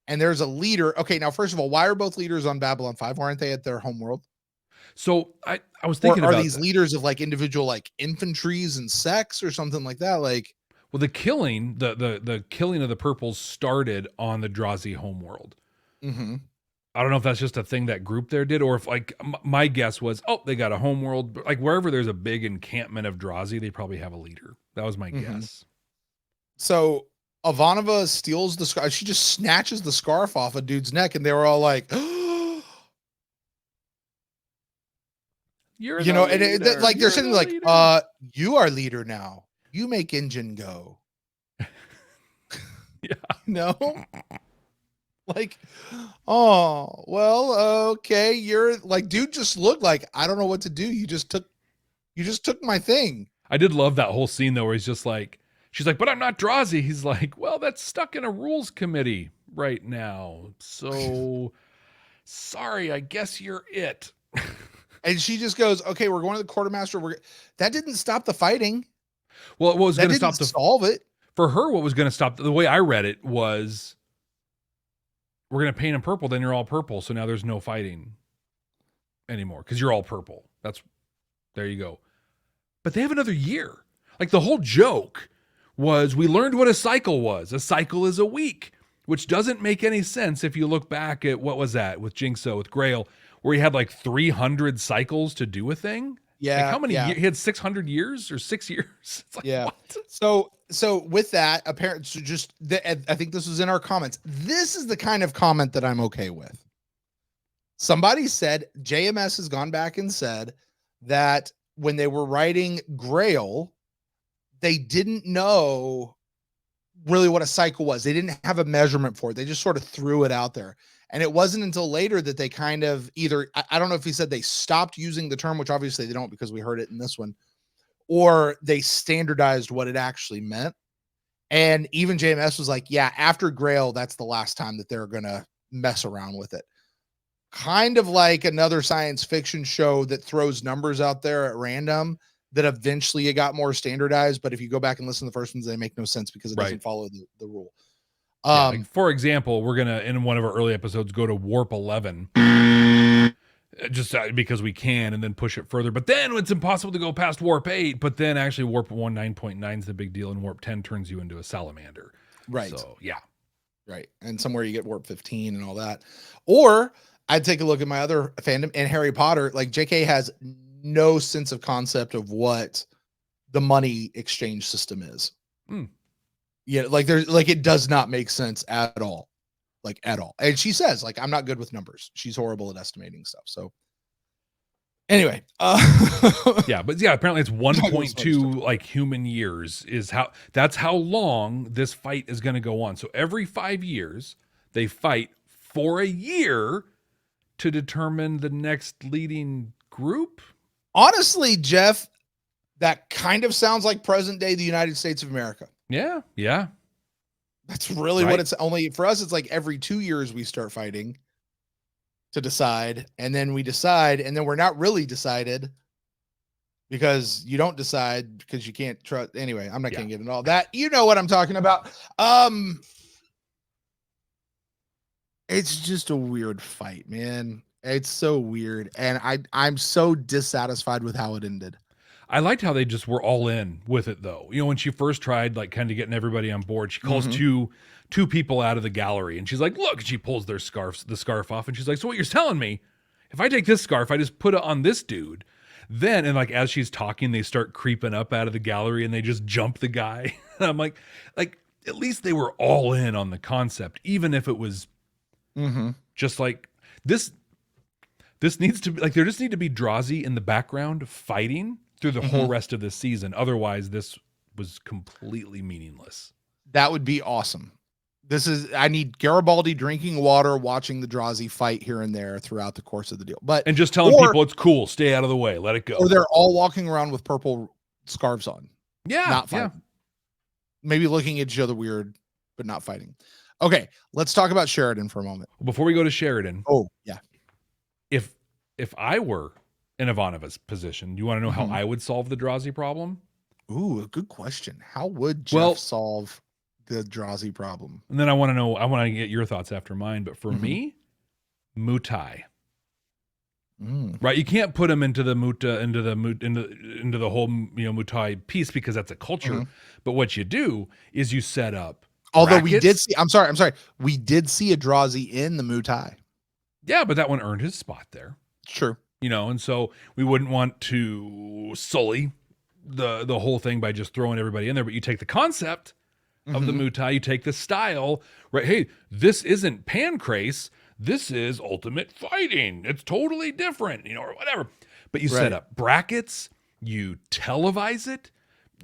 And there's a leader. Okay, now, first of all, why are both leaders on Babylon 5? Why aren't they at their homeworld? So I was thinking are about these leaders of like individual like infantries and sects or something like that? Like, well, the killing, the killing of the purples started on the Drazy homeworld. Mm-hmm. I don't know if that's just a thing that group there did, or if like my guess was, oh, they got a homeworld. Like wherever there's a big encampment of Drazy, they probably have a leader. That was my guess. So Ivanova steals the scarf. She just snatches the scarf off a dude's neck, and they were all like, "You're, you know," leader. And like they're sitting like, leader. You are leader now. You make engine go." Yeah. No. Like, oh well, okay. You're like, dude, just look like I don't know what to do. You just took my thing. I did love that whole scene though, where he's just like, she's like, but I'm not Drazy. He's like, well, that's stuck in a rules committee right now. So sorry, I guess you're it. And she just goes, okay, we're going to the quartermaster. That didn't stop the fighting. Well, what was going to stop solve it for her? What was going to stop the way I read it was, we're going to paint him purple. Then you're all purple. So now there's no fighting anymore because you're all purple. There you go. But they have another year. Like the whole joke was we learned what a cycle was. A cycle is a week, which doesn't make any sense if you look back at what was that with Jinxo, with Grail, where he had like 300 cycles to do a thing. Yeah. Like how many years? He had 600 years or 6 years. It's like, yeah. What? So with that, apparently, I think this was in our comments. This is the kind of comment that I'm okay with. Somebody said JMS has gone back and said that when they were writing Grail, they didn't know really what a cycle was. They didn't have a measurement for it. They just sort of threw it out there. And it wasn't until later that they kind of either, I don't know if he said they stopped using the term, which obviously they don't because we heard it in this one, or they standardized what it actually meant. And even JMS was like, yeah, after Grail, that's the last time that they're going to mess around with it. Kind of like another science fiction show that throws numbers out there at random that eventually it got more standardized. But if you go back and listen to the first ones, they make no sense because it doesn't follow the rule. Like for example, we're going to, in one of our early episodes, go to Warp 11 just because we can and then push it further. But then it's impossible to go past Warp 8. But then actually Warp 19.9 is the big deal. And Warp 10 turns you into a salamander. Right. So, yeah. Right. And somewhere you get Warp 15 and all that. Or I'd take a look at my other fandom and Harry Potter. Like JK has no sense of concept of what the money exchange system is. Yeah, like there's like it does not make sense at all. Like at all. And she says, like, I'm not good with numbers. She's horrible at estimating stuff. So anyway, yeah, but yeah, apparently it's 1.2 like human years is that's how long this fight is going to go on. So every 5 years they fight for a year to determine the next leading group. Honestly, Jeff, that kind of sounds like present day the United States of America. Yeah, yeah. That's really what it's only for us. It's like every 2 years we start fighting to decide, and then we decide, and then we're not really decided because you don't decide because you can't trust. Anyway, I'm not going to get into all that. You know what I'm talking about. It's just a weird fight, man. It's so weird, and I'm so dissatisfied with how it ended. I liked how they just were all in with it, though. You know, when she first tried, like, kind of getting everybody on board, she calls two people out of the gallery, and she's like, "Look!" And she pulls the scarf off, and she's like, "So what you're telling me? If I take this scarf, I just put it on this dude." Then, and like as she's talking, they start creeping up out of the gallery, and they just jump the guy. And I'm like, at least they were all in on the concept, even if it was just like this. This needs to be like there just need to be Drazy in the background fighting through the whole rest of this season. Otherwise, this was completely meaningless. That would be awesome. I need Garibaldi drinking water, watching the Drazy fight here and there throughout the course of the deal. And just telling people it's cool, stay out of the way, let it go. Or they're all walking around with purple scarves on. Yeah. Not fighting. Yeah. Maybe looking at each other weird, but not fighting. Okay, let's talk about Sheridan for a moment. Before we go to Sheridan. Oh, yeah. If I were in Ivanova's position, do you want to know how I would solve the Drazy problem? Ooh, a good question. How would Jeff solve the Drazy problem? And then I want to get your thoughts after mine. But for me, Mutai. Right, you can't put him into the into the whole Mutai piece because that's a culture. But what you do is you set up. Although we did see, I'm sorry, we did see a Drazy in the Mutai. Yeah, but that one earned his spot there. Sure. And so we wouldn't want to sully the whole thing by just throwing everybody in there. But you take the concept of the Mutai, you take the style, right? Hey, this isn't Pancrase. This is Ultimate Fighting. It's totally different, or whatever. But you set up brackets, you televise it.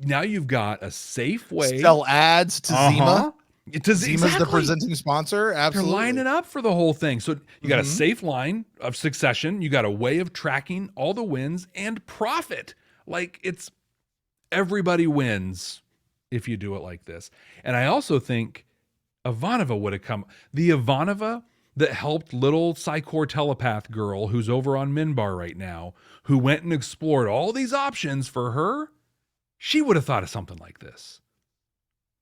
Now you've got a safe way. Sell ads to Zima. Zima's the presenting sponsor. Absolutely. They're lining up for the whole thing. So you got a safe line of succession. You got a way of tracking all the wins and profit. Like it's everybody wins if you do it like this. And I also think Ivanova would have come. The Ivanova that helped little Psychor telepath girl who's over on Minbar right now, who went and explored all these options for her, she would have thought of something like this.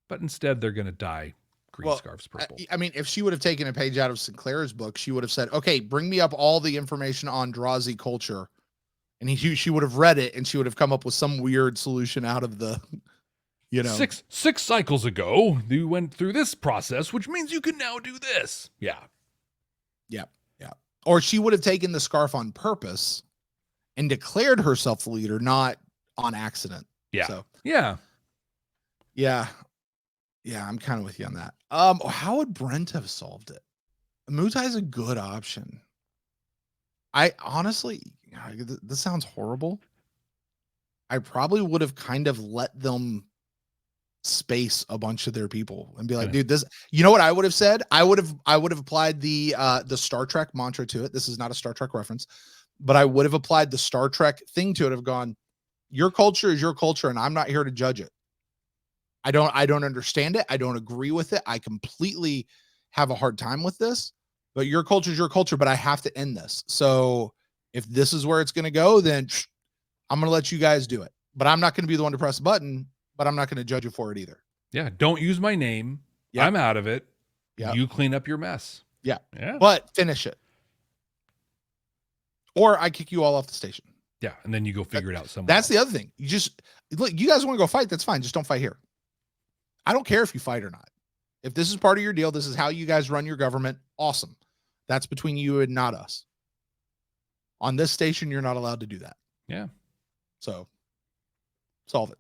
But instead, they're going to dye green scarves purple. I mean, if she would have taken a page out of Sinclair's book, she would have said, okay, bring me up all the information on Drazy culture. And she would have read it, and she would have come up with some weird solution out of the, Six cycles ago, you went through this process, which means you can now do this. Yeah. Yeah. Yeah. Or she would have taken the scarf on purpose and declared herself the leader, not on accident. Yeah. So, yeah. Yeah. Yeah, I'm kind of with you on that. How would Brent have solved it? Mutai is a good option. I honestly, this sounds horrible. I probably would have kind of let them space a bunch of their people and be like, dude, this, you know what I would have said? I would have applied the Star Trek mantra to it. This is not a Star Trek reference, but I would have applied the Star Trek thing to it, have gone, your culture is your culture, and I'm not here to judge it. I don't understand it. I don't agree with it. I completely have a hard time with this, but your culture is your culture, but I have to end this. So if this is where it's going to go, then I'm going to let you guys do it, but I'm not going to be the one to press the button, but I'm not going to judge you for it either. Yeah. Don't use my name. Yep. I'm out of it. Yep. You clean up your mess. Yeah. But finish it. Or I kick you all off the station. Yeah. And then you go figure it out somewhere. That's the other thing. You just, look, you guys want to go fight. That's fine. Just don't fight here. I don't care if you fight or not. If this is part of your deal, this is how you guys run your government. Awesome. That's between you and not us. On this station, you're not allowed to do that. Yeah. So solve it.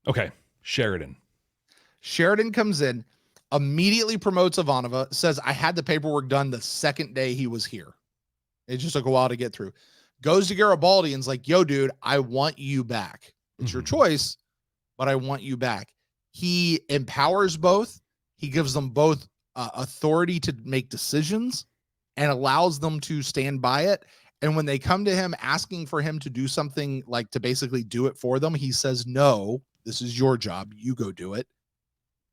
Okay. Sheridan comes in, immediately promotes Ivanova, says, I had the paperwork done the second day he was here. It just took a while to get through. Goes to Garibaldi and's like, yo, dude, I want you back. It's your choice, but I want you back. He empowers both. He gives them both authority to make decisions and allows them to stand by it. And when they come to him asking for him to do something, like to basically do it for them, he says, no, this is your job. You go do it.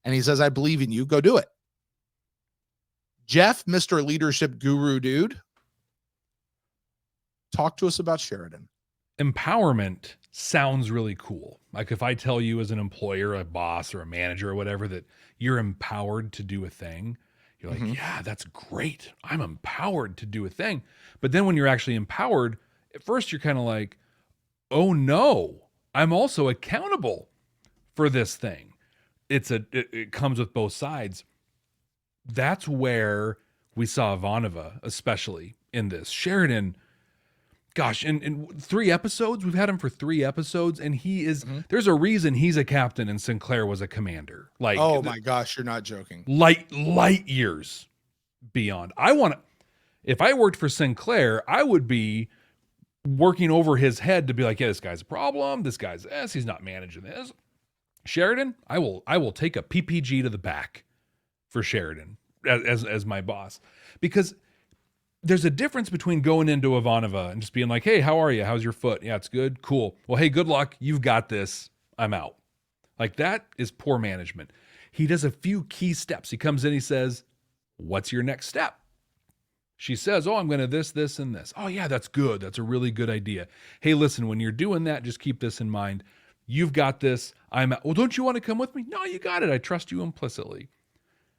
And he says, I believe in you. Go do it. Jeff, Mr. Leadership Guru dude, talk to us about Sheridan. Empowerment sounds really cool. Like if I tell you as an employer, a boss or a manager or whatever, that you're empowered to do a thing, you're like, yeah, that's great. I'm empowered to do a thing. But then when you're actually empowered, at first you're kind of like, oh no, I'm also accountable for this thing. It comes with both sides. That's where we saw Ivanova, especially in this. Sheridan, gosh, in 3 episodes, we've had him for 3 episodes, and he is, there's a reason he's a captain and Sinclair was a commander. Like, oh my gosh, you're not joking. Light years beyond. If I worked for Sinclair, I would be working over his head to be like, yeah, this guy's a problem. This guy's this. He's not managing this. Sheridan, I will take a PPG to the back for Sheridan as my boss, because there's a difference between going into Ivanova and just being like, hey, how are you? How's your foot? Yeah, it's good. Cool. Well, hey, good luck. You've got this. I'm out. Like, that is poor management. He does a few key steps. He comes in, he says, what's your next step? She says, oh, I'm going to this, and this. Oh, yeah, that's good. That's a really good idea. Hey, listen, when you're doing that, just keep this in mind. You've got this. I'm out. Well, don't you want to come with me? No, you got it. I trust you implicitly.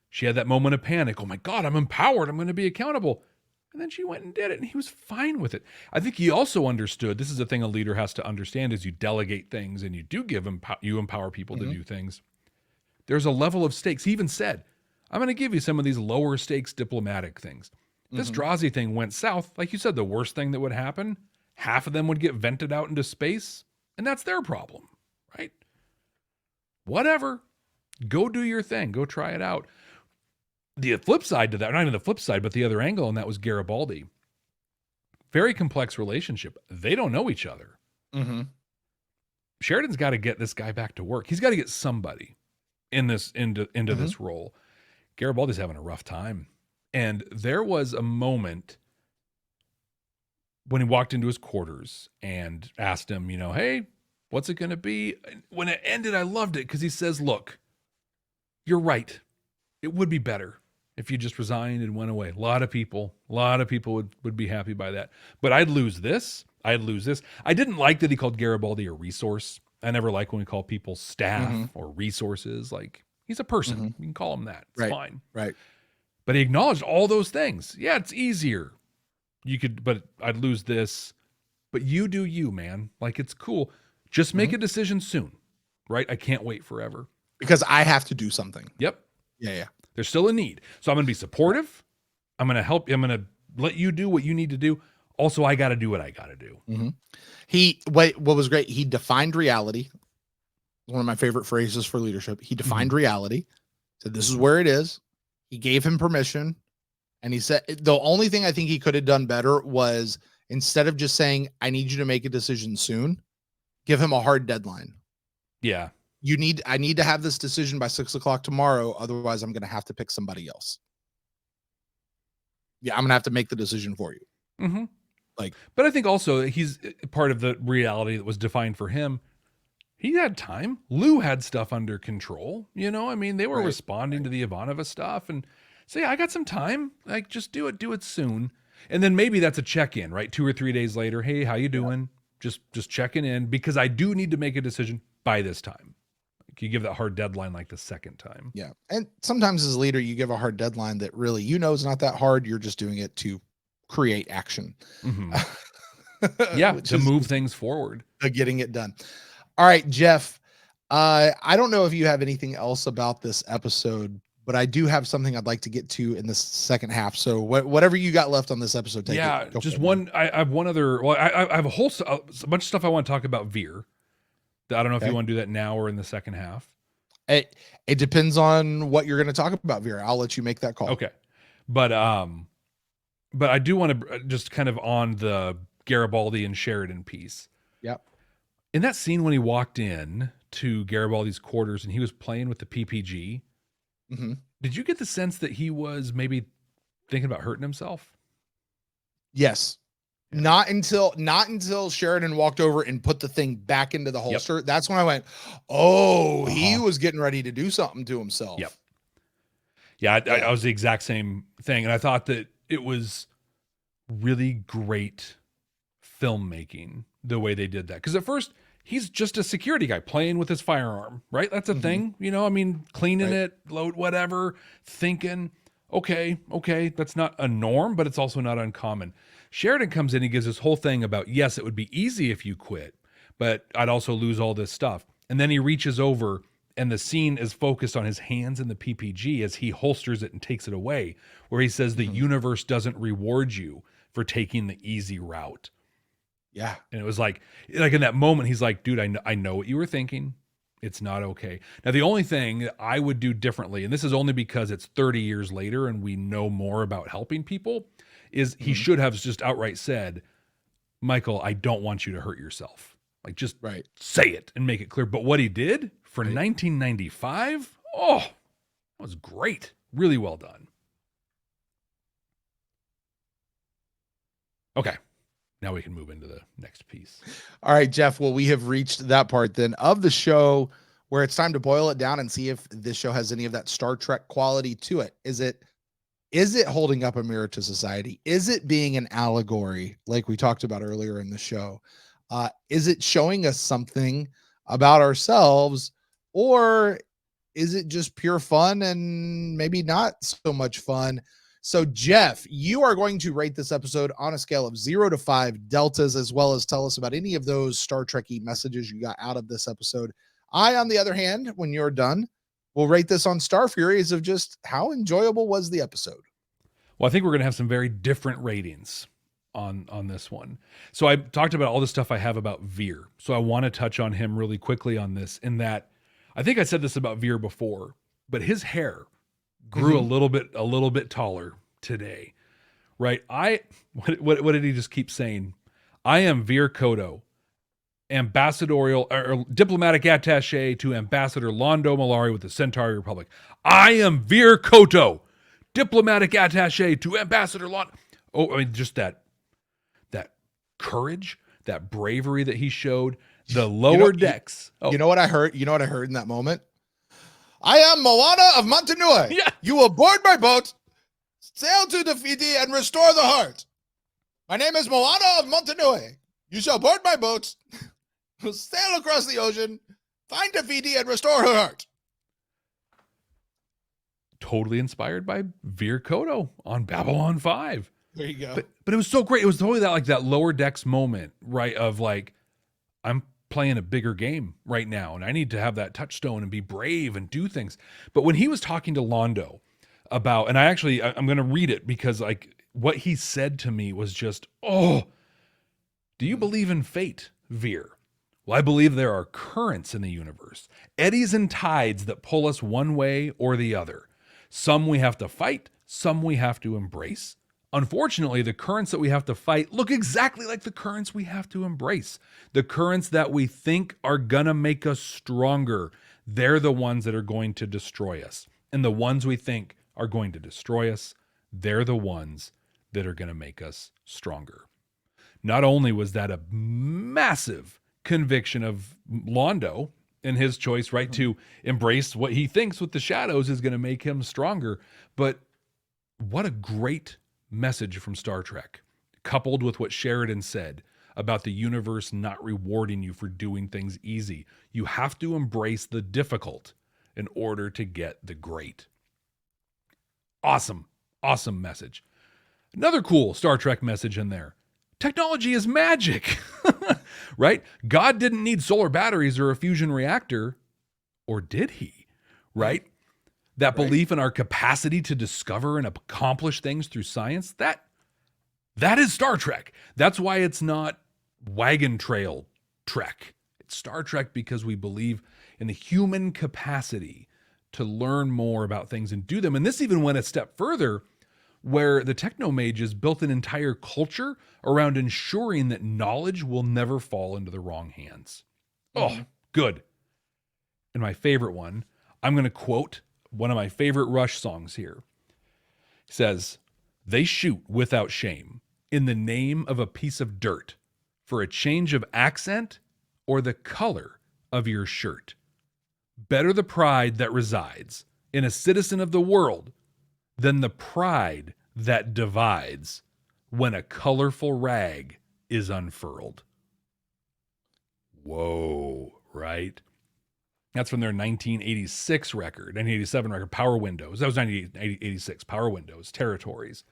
She had that moment of panic. Oh my God, I'm empowered. I'm going to be accountable. And then she went and did it, and he was fine with it. I think he also understood, this is a thing a leader has to understand, is you delegate things and you do you empower people to do things. There's a level of stakes. He even said, I'm going to give you some of these lower stakes diplomatic things. This Drazy thing went south. Like you said, the worst thing that would happen, half of them would get vented out into space, and that's their problem, right? Whatever. Go do your thing. Go try it out. The flip side to that, not even the flip side, but the other angle, and that was Garibaldi. Very complex relationship. They don't know each other. Sheridan's got to get this guy back to work. He's got to get somebody in this into this role. Garibaldi's having a rough time. And there was a moment when he walked into his quarters and asked him, hey, what's it going to be? When it ended, I loved it because he says, look, you're right. It would be better if you just resigned and went away. A lot of people would be happy by that. But I'd lose this. I didn't like that he called Garibaldi a resource. I never like when we call people staff or resources. Like, he's a person. You can call him that. It's fine. Right. But he acknowledged all those things. Yeah, it's easier. But I'd lose this. But you do you, man. Like, it's cool. Just make a decision soon. Right? I can't wait forever. Because I have to do something. Yep. Yeah. There's still a need. So I'm going to be supportive. I'm going to help. I'm going to let you do what you need to do. Also, I got to do what I got to do. What was great, he defined reality. One of my favorite phrases for leadership. He defined reality. Said, this is where it is. He gave him permission. And he said, the only thing I think he could have done better was, instead of just saying, I need you to make a decision soon, give him a hard deadline. Yeah. I need to have this decision by 6:00 tomorrow. Otherwise, I'm going to have to pick somebody else. Yeah, I'm going to have to make the decision for you. Mm-hmm. Like, but I think also he's part of the reality that was defined for him. He had time. Lou had stuff under control. You know, I mean, they were responding to the Ivanova stuff and say, I got some time. Like, just do it soon. And then maybe that's a check-in, right? 2 or 3 days later. Hey, how you doing? Just checking in, because I do need to make a decision by this time. Like, you give that hard deadline like the second time. Yeah. And sometimes as a leader, you give a hard deadline that really, is not that hard. You're just doing it to create action. Mm-hmm. Yeah, to move things forward. Getting it done. All right, Jeff. I don't know if you have anything else about this episode, but I do have something I'd like to get to in the second half. So whatever you got left on this episode, take it. Just one. I have one other. Well, I have a bunch of stuff I want to talk about Veer. I don't know if you want to do that now or in the second half. It depends on what you're going to talk about, Veer. I'll let you make that call. Okay, but I do want to just kind of on the Garibaldi and Sheridan piece. Yep. In that scene when he walked in to Garibaldi's quarters and he was playing with the PPG, did you get the sense that he was maybe thinking about hurting himself? Yes. Yeah. Not until Sheridan walked over and put the thing back into the holster. Yep. That's when I went, he was getting ready to do something to himself. Yep. Yeah, I was the exact same thing. And I thought that it was really great filmmaking the way they did that. Because at first, he's just a security guy playing with his firearm, right? That's a thing, I mean, cleaning it, load, whatever, thinking, okay, that's not a norm, but it's also not uncommon. Sheridan comes in, he gives this whole thing about, yes, it would be easy if you quit, but I'd also lose all this stuff. And then he reaches over and the scene is focused on his hands in the PPG as he holsters it and takes it away, where he says the universe doesn't reward you for taking the easy route. Yeah. And it was like in that moment, he's like, dude, I know what you were thinking. It's not okay. Now, the only thing I would do differently, and this is only because it's 30 years later and we know more about helping people, is he should have just outright said, Michael, I don't want you to hurt yourself. Like, just say it and make it clear. But what he did for 1995, that was great. Really well done. Okay. Now we can move into the next piece. All right, Jeff. Well, we have reached that part then of the show where it's time to boil it down and see if this show has any of that Star Trek quality to it. Is it holding up a mirror to society? Is it being an allegory like we talked about earlier in the show? Is it showing us something about ourselves, or is it just pure fun and maybe not so much fun? So, Jeff, you are going to rate this episode on a scale of 0 to 5 deltas, as well as tell us about any of those Star Trek-y messages you got out of this episode. I, on the other hand, when you're done, will rate this on Star Furies of just how enjoyable was the episode. Well, I think we're going to have some very different ratings on this one. So I talked about all the stuff I have about Veer. So I want to touch on him really quickly on this, in that I think I said this about Veer before, but his hair grew a little bit taller today, right? What did he just keep saying? I am Veer Koto, ambassadorial or diplomatic attaché to Ambassador Londo Malari with the Centauri Republic. I am Veer Koto, diplomatic attaché to Ambassador Londo. Oh, I mean, just that courage, that bravery that he showed. The lower decks. You know what I heard? You know what I heard in that moment? I am Moana of Montanui. Yeah. You will board my boat, sail to Fiji, and restore the heart. My name is Moana of Montanui. You shall board my boat, sail across the ocean, find Fiji, and restore her heart. Totally inspired by Veer Koto on Babylon 5. There you go. But it was so great. It was totally that lower decks moment, right? Of like, I'm playing a bigger game right now, and I need to have that touchstone and be brave and do things. But when he was talking to Londo about, and I'm going to read it because like what he said to me was just, do you believe in fate, Veer? Well, I believe there are currents in the universe, eddies and tides that pull us one way or the other. Some we have to fight, some we have to embrace. Unfortunately, the currents that we have to fight look exactly like the currents we have to embrace. The currents that we think are gonna make us stronger, they're the ones that are going to destroy us. And the ones we think are going to destroy us, they're the ones that are gonna make us stronger. Not only was that a massive conviction of Londo and his choice, right, to embrace what he thinks with the shadows is going to make him stronger, but what a great message from Star Trek, coupled with what Sheridan said about the universe not rewarding you for doing things easy. You have to embrace the difficult in order to get the great. Awesome, awesome message. Another cool Star Trek message in there. Technology is magic, right? God didn't need solar batteries or a fusion reactor, or did he? Right? That belief in our capacity to discover and accomplish things through science, that is Star Trek. That's why it's not wagon trail Trek. It's Star Trek because we believe in the human capacity to learn more about things and do them. And this even went a step further, where the techno-mages built an entire culture around ensuring that knowledge will never fall into the wrong hands. Oh, good. And my favorite one, I'm going to quote one of my favorite Rush songs here. It says, "They shoot without shame in the name of a piece of dirt for a change of accent or the color of your shirt. Better the pride that resides in a citizen of the world than the pride that divides when a colorful rag is unfurled." Whoa, right? That's from their 1986 record, 1987 record, Power Windows. That was 1986, Power Windows, Territories.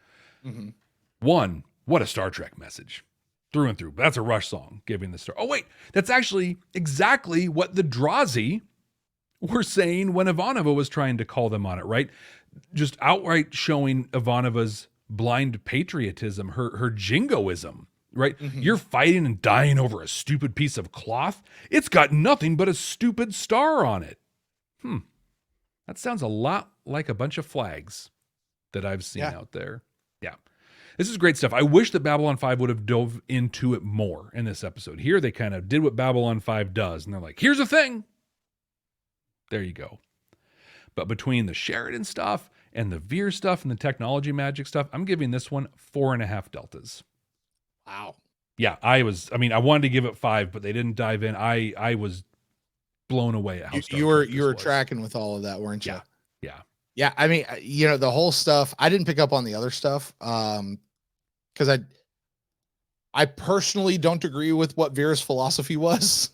One, what a Star Trek message. Through and through. That's a Rush song, giving the star. Oh, wait, that's actually exactly what the Drazy were saying when Ivanova was trying to call them on it, right? Just outright showing Ivanova's blind patriotism, her jingoism, right? You're fighting and dying over a stupid piece of cloth. It's got nothing but a stupid star on it. That sounds a lot like a bunch of flags that I've seen out there. Yeah. This is great stuff. I wish that Babylon 5 would have dove into it more in this episode. Here, they kind of did what Babylon 5 does, and they're like, here's a thing. There you go. But between the Sheridan stuff and the Veer stuff and the technology magic stuff, I'm giving this one 4.5 deltas. Wow. Yeah, I wanted to give it 5, but they didn't dive in. I was blown away at how you were tracking with all of that, weren't you? Yeah. I mean, the whole stuff. I didn't pick up on the other stuff because I personally don't agree with what Veer's philosophy was.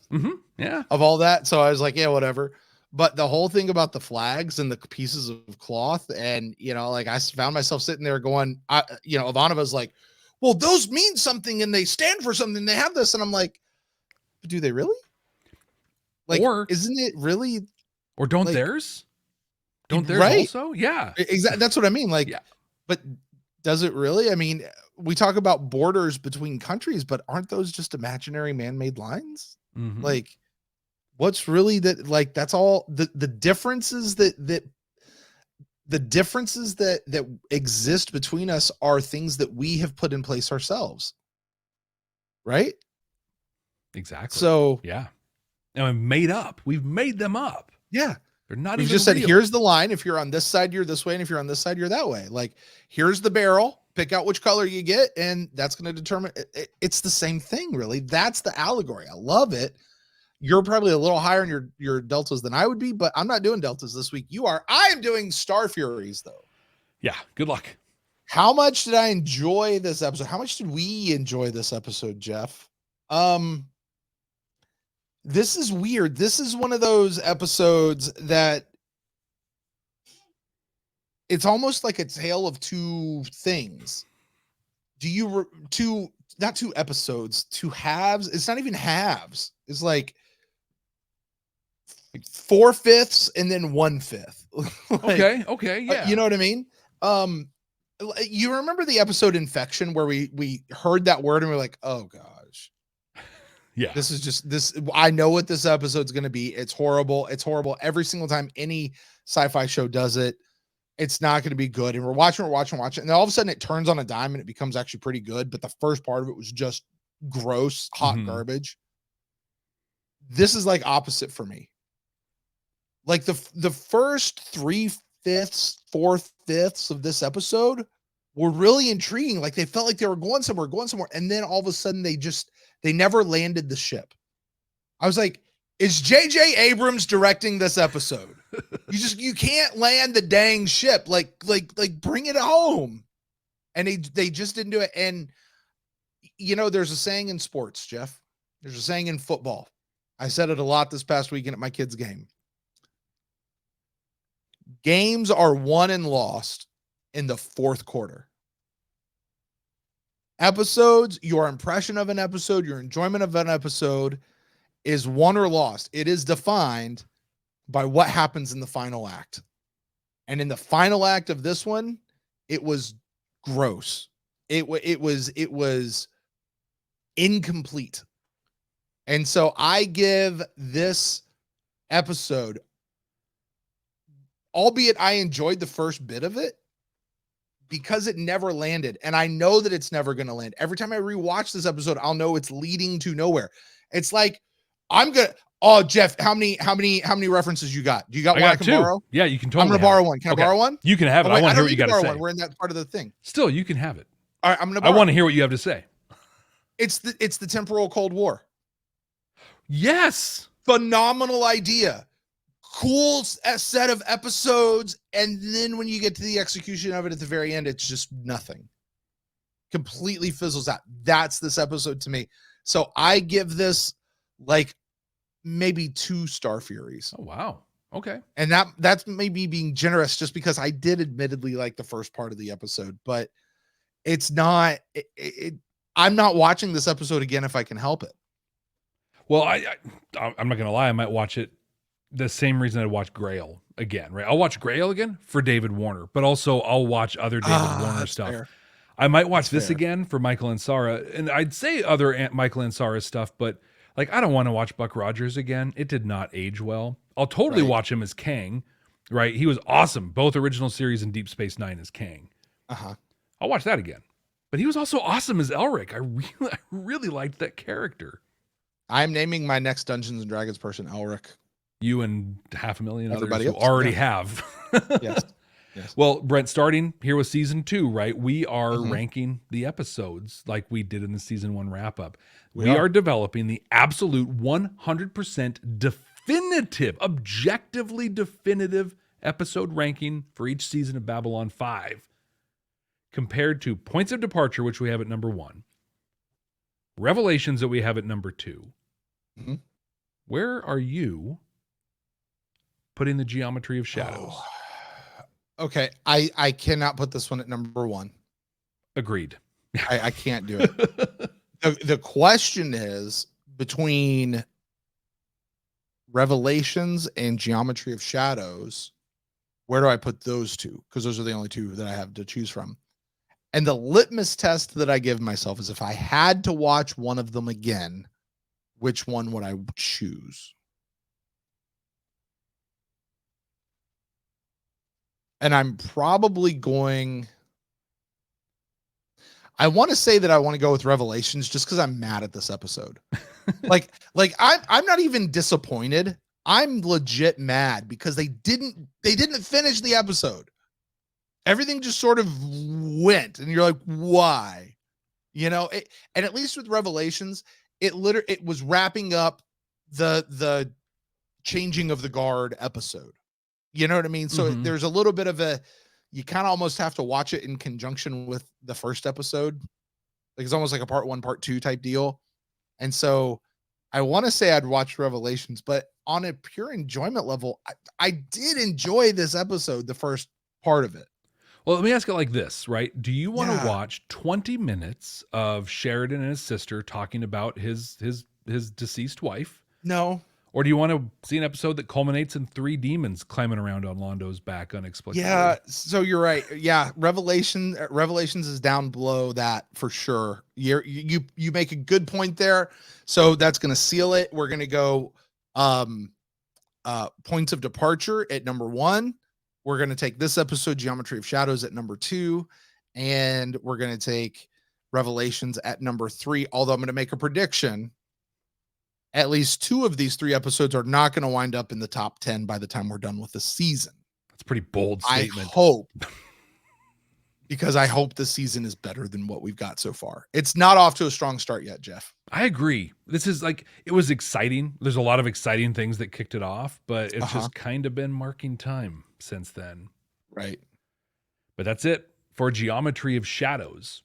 Yeah. Of all that, so I was like, yeah, whatever. But the whole thing about the flags and the pieces of cloth, and like I found myself sitting there going, Ivanova's like, well, those mean something and they stand for something. They have this, and I'm like, do they really? Like, or isn't it really? Or don't theirs? Don't theirs also? Yeah. Exactly. That's what I mean. Like, but does it really? I mean, we talk about borders between countries, but aren't those just imaginary man-made lines? Like, what's really that? Like, that's all the differences that exist between us are things that we have put in place ourselves. Right? Exactly. So, yeah. And we've made them up. Yeah. They're not We've even just said, real. here's the line. If you're on this side, you're this way. And if you're on this side, you're that way. Like, here's the barrel. Pick out which color you get. And that's going to determine. It's the same thing, really. That's the allegory. I love it. You're probably a little higher in your deltas than I would be, but I'm not doing deltas this week. You are. I am doing Star Furies, though. Yeah. Good luck. How much did I enjoy this episode? How much did we enjoy this episode, Jeff? This is weird. This is one of those episodes that it's almost like a tale of two things. Not two episodes, two halves. It's not even halves. It's like 4/5 and then 1/5. Like, okay. Yeah. You know what I mean? You remember the episode Infection where we heard that word and we're like, oh gosh. Yeah. This is just this. I know what this episode's going to be. It's horrible. It's horrible every single time any sci-fi show does it. it's not going to be good. And we're watching. And then all of a sudden it turns on a dime and it becomes actually pretty good. But the first part of it was just gross, hot garbage. This is like opposite for me. Like the first 3/5, 4/5 of this episode were really intriguing. Like they felt like they were going somewhere. And then all of a sudden they never landed the ship. I was like, is J.J. Abrams directing this episode? You can't land the dang ship. Like bring it home. And they just didn't do it. And there's a saying in sports, Jeff. There's a saying in football. I said it a lot this past weekend at my kids' game. Games are won and lost in the fourth quarter. Episodes, your impression of an episode, your enjoyment of an episode is won or lost. It is defined by what happens in the final act. And in the final act of this one, it was gross. It was incomplete. And so I give this episode, albeit I enjoyed the first bit of it, because it never landed. And I know that it's never going to land. Every time I rewatch this episode, I'll know it's leading to nowhere. It's like, Jeff, how many references you got? Do you got one I can borrow? Yeah, you can totally. I'm going to borrow one. Can I borrow one? You can have it. I want to hear what you got to say. One. We're in that part of the thing. Still, you can have it. All right, I'm going to borrow. I want to hear what you have to say. It's the temporal Cold War. Yes. Phenomenal idea. Cool set of episodes. And then when you get to the execution of it at the very end, it's just nothing. Completely fizzles out. That's this episode to me. So I give this like maybe 2 Star Furies. Oh, wow. Okay. And that's maybe being generous just because I did admittedly like the first part of the episode, but it's not, I'm not watching this episode again if I can help it. Well, I'm not going to lie. I might watch it the same reason I'd watch Grail again, right? I'll watch Grail again for David Warner, but also I'll watch other David Warner stuff. Fair. I might watch this again for Michael and Sarah, and I'd say other Michael and Sarah stuff, but like I don't want to watch Buck Rogers again. It did not age well. I'll totally watch him as Kang, right? He was awesome, both original series and Deep Space Nine as Kang. I'll watch that again. But he was also awesome as Elric. I really liked that character. I'm naming my next Dungeons and Dragons person Elric. You and 500,000 Everybody others else. who already have. Yes. Well, Brent, starting here with season 2, right? We are ranking the episodes like we did in the season 1 wrap up. We are developing the absolute 100% definitive, objectively definitive episode ranking for each season of Babylon 5, compared to Points of Departure, which we have at number 1, Revelations that we have at number 2. Where are you putting the Geometry of Shadows? Okay, I cannot put this one at number 1. Agreed. I can't do it. The question is between Revelations and Geometry of Shadows, where do I put those two? Because those are the only 2 that I have to choose from. And the litmus test that I give myself is if I had to watch one of them again, which one would I choose? And I'm probably going, I want to say that I want to go with Revelations just because I'm mad at this episode. like I'm not even disappointed. I'm legit mad because they didn't finish the episode. Everything just sort of went and you're like, why? And at least with Revelations, it was wrapping up the changing of the guard episode. You know what I mean? So there's a little bit of you kind of almost have to watch it in conjunction with the first episode. Like it's almost like a part 1, part 2 type deal. And so I want to say I'd watch Revelations, but on a pure enjoyment level, I did enjoy this episode, the first part of it. Well, let me ask it like this, right? Do you want to watch 20 minutes of Sheridan and his sister talking about his deceased wife? No. Or do you want to see an episode that culminates in 3 demons climbing around on Londo's back unexplicably? Yeah, so you're right. Yeah, Revelations is down below that for sure. You make a good point there. So that's going to seal it. We're going to go Points of Departure at number 1. We're going to take this episode, Geometry of Shadows, at number 2, and we're going to take Revelations at number 3. Although I'm going to make a prediction. At least 2 of these 3 episodes are not going to wind up in the top 10 by the time we're done with the season. That's a pretty bold statement. I hope. Because I hope the season is better than what we've got so far. It's not off to a strong start yet, Jeff. I agree. This is like, it was exciting. There's a lot of exciting things that kicked it off, but it's just kind of been marking time since then. Right. But that's it for Geometry of Shadows.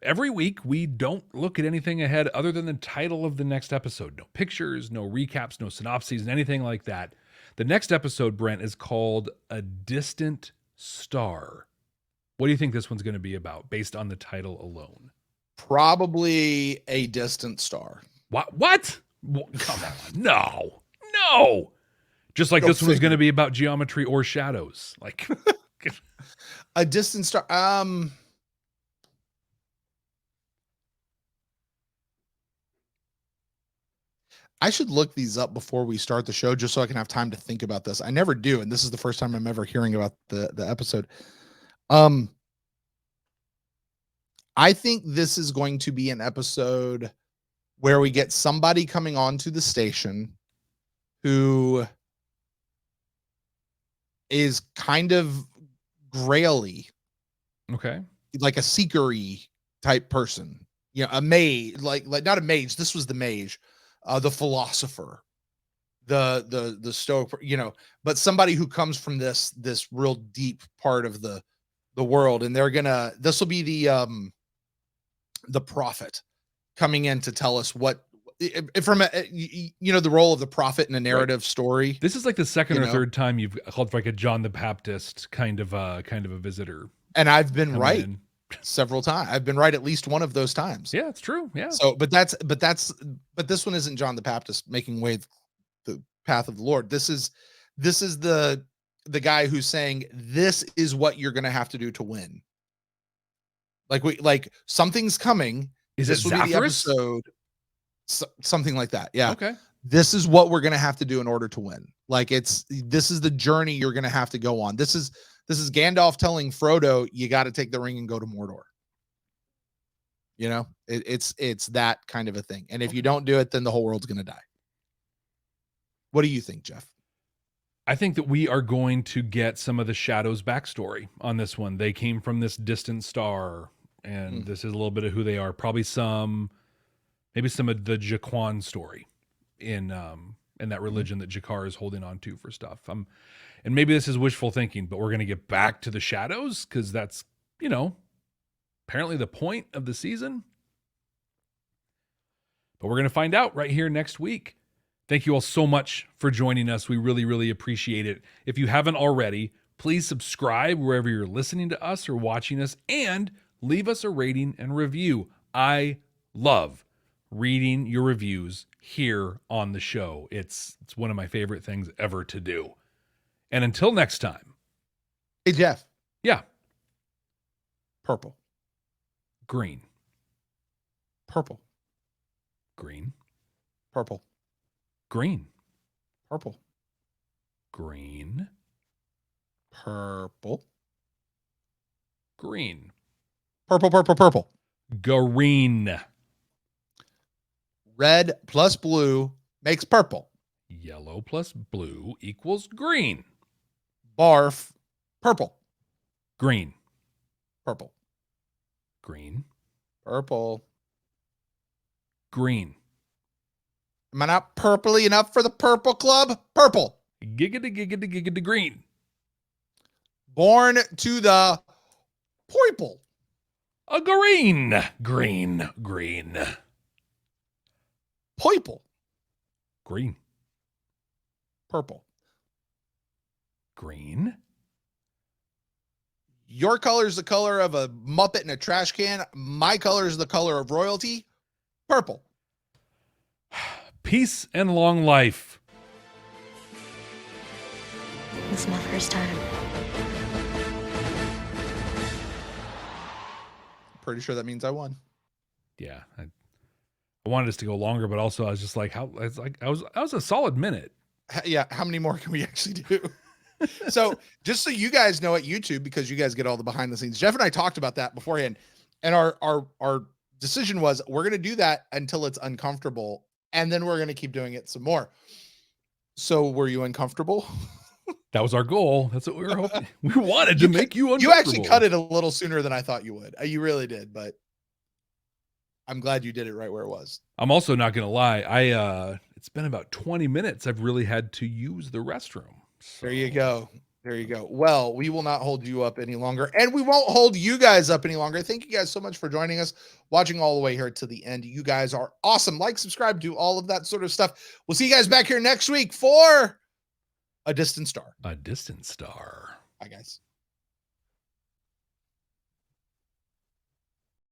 Every week, we don't look at anything ahead other than the title of the next episode. No pictures, no recaps, no synopses, anything like that. The next episode, Brent, is called A Distant Star. What do you think this one's going to be about based on the title alone? Probably A Distant Star. What? Come on. No. Just like this one was going to be about geometry or shadows. Like A Distant Star. I should look these up before we start the show just so I can have time to think about this. I never do, and this is the first time I'm ever hearing about the episode. I think this is going to be an episode where we get somebody coming onto the station who is kind of grail-y. Okay. Like a seeker-y type person. You know, a mage, like not a mage. This was the mage, the philosopher, the stoic, you know, but somebody who comes from this real deep part of the world. And this will be the prophet coming in to tell us what from the role of the prophet in a narrative story. This is like the second or third time you've called for like a John the Baptist kind of a visitor. And I've been right several times. I've been right at least one of those times. Yeah, it's true. Yeah. So, but this one isn't John the Baptist making way the path of the Lord. This is the guy who's saying, this is what you're going to have to do to win. Like something's coming. Is this it will be the Zaphyrus? episode? Something like that. Yeah. Okay. This is what we're going to have to do in order to win. Like this is the journey you're going to have to go on. This is Gandalf telling Frodo, you got to take the ring and go to Mordor. You know, it's that kind of a thing. And if you don't do it, then the whole world's going to die. What do you think, Jeff? I think that we are going to get some of the Shadows backstory on this one. They came from this distant star, and this is a little bit of who they are. Probably maybe some of the Jaquan story in that religion that Jakar is holding on to for stuff. And maybe this is wishful thinking, but we're going to get back to the Shadows because that's, apparently the point of the season. But we're going to find out right here next week. Thank you all so much for joining us. We really, really appreciate it. If you haven't already, please subscribe wherever you're listening to us or watching us, and leave us a rating and review. I love reading your reviews here on the show. It's one of my favorite things ever to do. And until next time. Hey, Jeff. Yeah. Purple. Green. Purple. Green. Purple. Green. Purple. Green. Purple. Green. Purple, purple, purple. Green. Red plus blue makes purple. Yellow plus blue equals green. Barf. Purple. Green. Purple. Green. Purple. Green. Am I not purpley enough for the purple club? Purple. Giggity, giggity, giggity, green. Born to the purple. A green. Green. Green. Purple. Green. Purple. Green. Your color is the color of a Muppet in a trash can. My color is the color of royalty. Purple. Peace and long life. This is my first time. Pretty sure that means I won. Yeah. I wanted us to go longer, but also I was just like, that was a solid minute. Yeah. How many more can we actually do? So just so you guys know at YouTube, because you guys get all the behind the scenes, Jeff and I talked about that beforehand. And our decision was we're going to do that until it's uncomfortable. And then we're going to keep doing it some more. So were you uncomfortable? That was our goal. That's what we were hoping. We wanted to make you uncomfortable. You actually cut it a little sooner than I thought you would. You really did, but I'm glad you did it right where it was. I'm also not going to lie. It's been about 20 minutes. I've really had to use the restroom. So. There you go. There you go. Well, we will not hold you up any longer, and we won't hold you guys up any longer. Thank you guys so much for joining us, watching all the way here to the end. You guys are awesome. Like, subscribe, do all of that sort of stuff. We'll see you guys back here next week for A Distant Star. A Distant Star. Bye, guys.